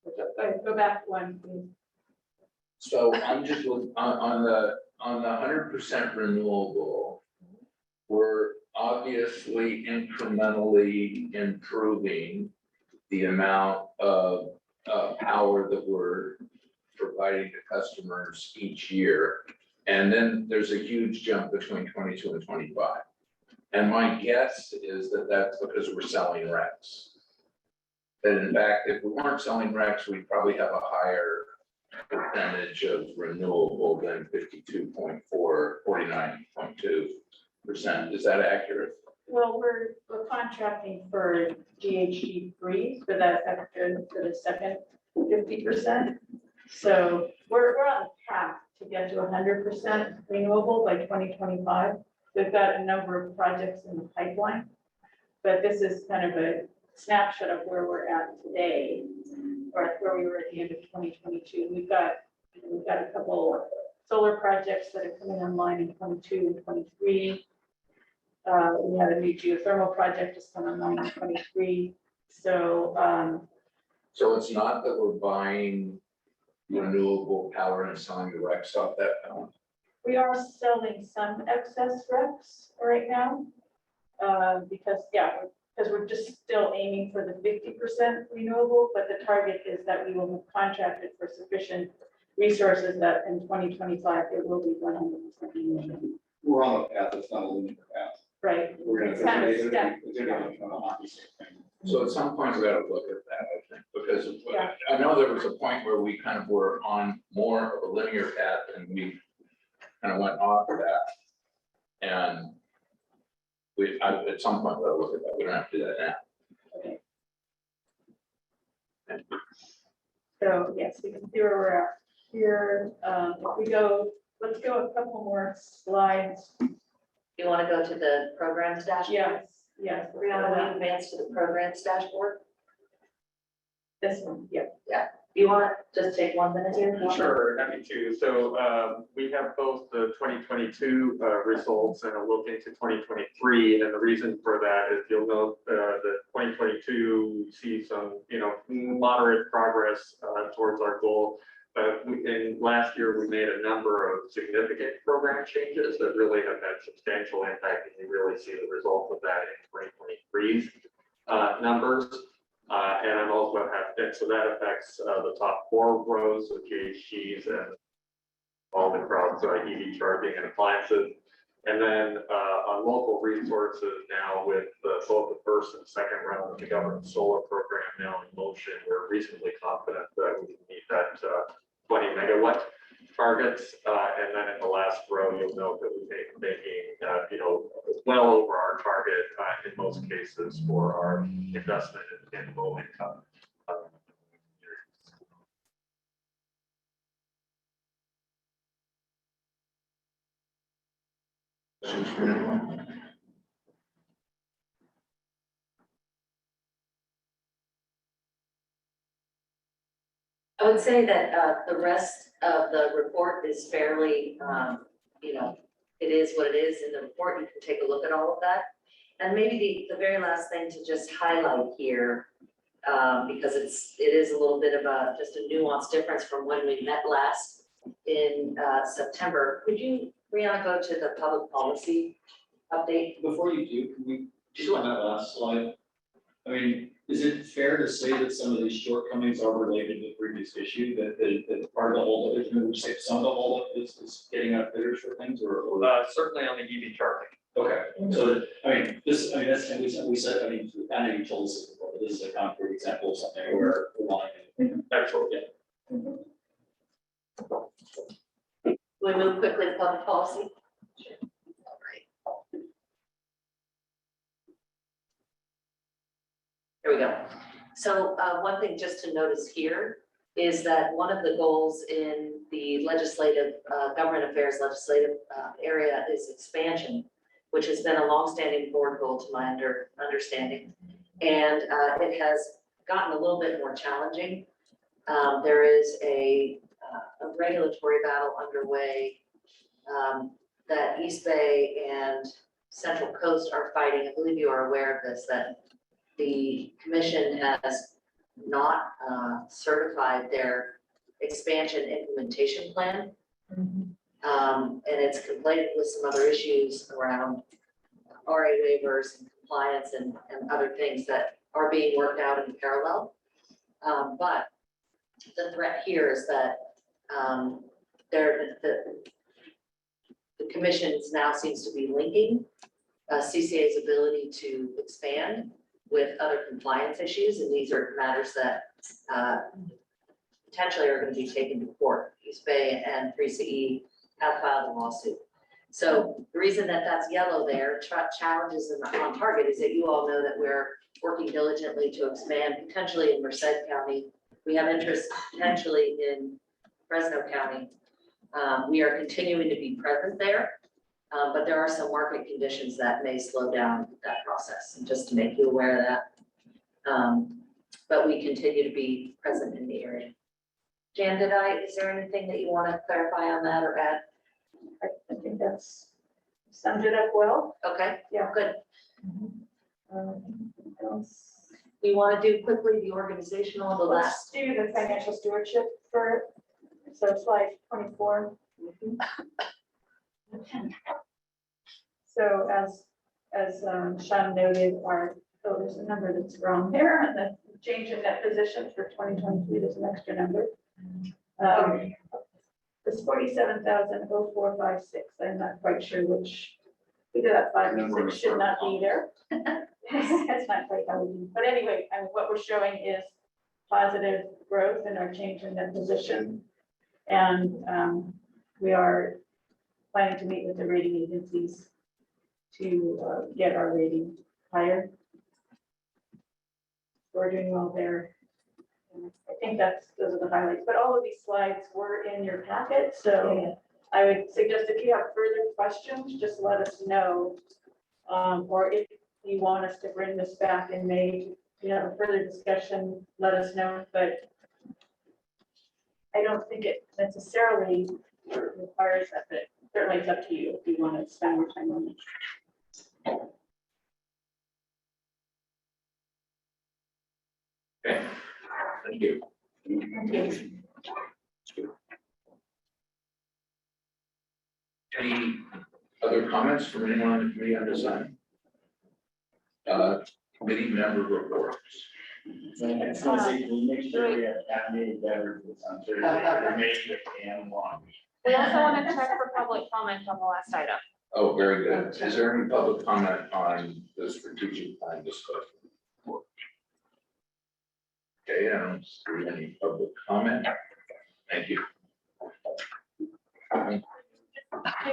it? Go back one, please. So I'm just on the 100% renewable, we're obviously incrementally improving the amount of power that we're providing to customers each year. And then there's a huge jump between 22 and 25. And my guess is that that's because we're selling RECs. That in fact, if we weren't selling RECs, we'd probably have a higher percentage of renewable than 52.4, 49.2%. Is that accurate? Well, we're contracting for GHG free for that extra, for the second 50%. So we're on the path to get to 100% renewable by 2025. We've got a number of projects in the pipeline, but this is kind of a snapshot of where we're at today, or where we were at the end of 2022. We've got a couple solar projects that are coming online in 22 and 23. We have a new geothermal project just coming online in 23. So it's not that we're buying renewable power and selling the RECs off that power. we are selling some excess RECs right now. Because we're just still aiming for the 50% renewable, but the target is that we will have contracted for sufficient resources that in 2025, it will be 100% renewable. We're on a path, it's not a linear path. Right. We're gonna, It's kind of it's step. gonna become a hockey stick thing. So at some point, we gotta look at that, I think, because Yeah. I know there was a point where we kind of were on more of a linear path and we kind of went off of that. And at some point, we'll look at that. We don't have to do that now. Okay. So yes, we can see where we're at here. If let's go a couple more slides. You want to go to the programs dashboard? Yes. Brianna, will you advance to the programs dashboard? This one, yeah. Yeah. You want to just take 1 minute here? Sure, happy to. So we have both the 2022 results and a look into 2023. And the reason for that is you'll note that 2022 we see some, moderate progress towards our goal. But in last year, we made a number of significant program changes that really have had substantial impact. And you really see the result of that in 2023's numbers. And I'm also happy, so that affects the top 4 rows of GHGs and all the crowds, EV charging and appliances. And then on local resources now with both the first and second round of the government solar program now in motion, we're reasonably confident that we can meet that 20 megawatt targets. And then in the last row, you'll note that we're making, well over our target in most cases for our investment in low income. I would say that the rest of the report is fairly, it is what it is in the report. You can take a look at all of that. And maybe the very last thing to just highlight here, because it is a little bit of just a nuanced difference from when we met last in September. Could you, Brianna, go to the public policy update? Before you do, can we, just on that last slide, I mean, is it fair to say that some of these shortcomings are related to the previous issue, that part of the holdup is, would you say some of the holdup is getting up bidders for things, or? Certainly on the EV charging. Okay, so, that's, and we said, I know you told us this before, but this is a concrete example of something where we're wanting. Excellent, yeah. We move quickly to public policy. Here we go. So one thing just to notice here is that one of the goals in the legislative, government affairs legislative area is expansion, which has been a longstanding board goal to my understanding. And it has gotten a little bit more challenging. There is a regulatory battle underway that East Bay and Central Coast are fighting. I believe you are aware of this, that the commission has not certified their expansion implementation plan. And it's conflated with some other issues around RA waivers and compliance and other things that are being worked out in parallel. But the threat here is that the commission now seems to be linking CCA's ability to expand with other compliance issues, and these are matters that potentially are going to be taken to court. East Bay and 3CE have filed a lawsuit. So the reason that that's yellow there, challenges on target, is that you all know that we're working diligently to expand potentially in Merced County. We have interest potentially in Fresno County. We are continuing to be present there, but there are some market conditions that may slow down that process, and just to make you aware of that. But we continue to be present in the area. Jan, is there anything that you want to clarify on that or add? I think that's summed it up well. Okay, Yeah. good. Else? We want to do quickly the organizational, the Let's last. do the financial stewardship for, so slide 24. So as Sean noted, there's a number that's wrong there, and the change in that position for 2023, there's an extra number. It's 47,0456. I'm not quite sure which, we did that 5 and 6 should not be there. That's not quite how we do. But anyway, what we're showing is positive growth in our change in that position. And we are planning to meet with the rating agencies to get our rating higher. We're doing well there. I think those are the highlights, but all of these slides were in your packet, so I would suggest if you have further questions, just let us know. Or if you want us to bring this back in May, further discussion, let us know, but I don't think it necessarily requires that, but certainly it's up to you if you want to spend more time on it. Okay, thank you. Any other comments from anyone on the committee on this item? Committee member reports. And so we make sure we have caffeinated beverages on Thursday, or May 5th and long. We also want to check for public comment on the last item. Oh, very good. Is there any public comment on the strategic plan discussion? Okay, I don't see any public comment. Thank you. I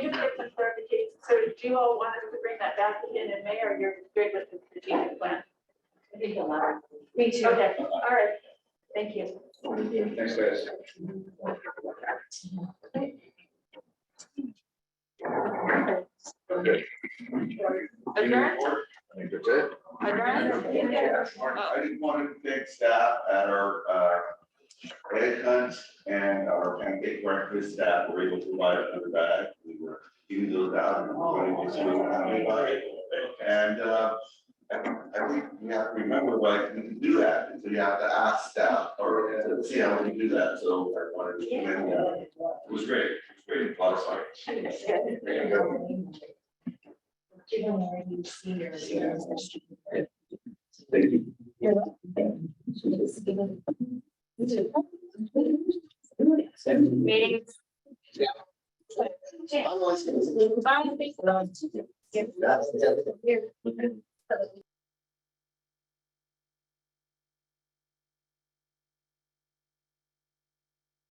just get some clarification. So do you all want us to bring that back in May, or you're good with the strategic plan? I think a lot. Me too. Okay, all right. Thank you. Thanks, guys. Okay. Adjourned? I think that's it. Adjourned? I just wanted to thank staff at our egg hunt and our pancake breakfast staff were able to provide another bag. We were giving those out and running this through everybody. And I think we have to remember, like, we can do that, and so you have to ask staff or to see how we do that. So I wanted to commend you. It was great. It was great. A lot of fun. Thank you. Meetings. Yeah.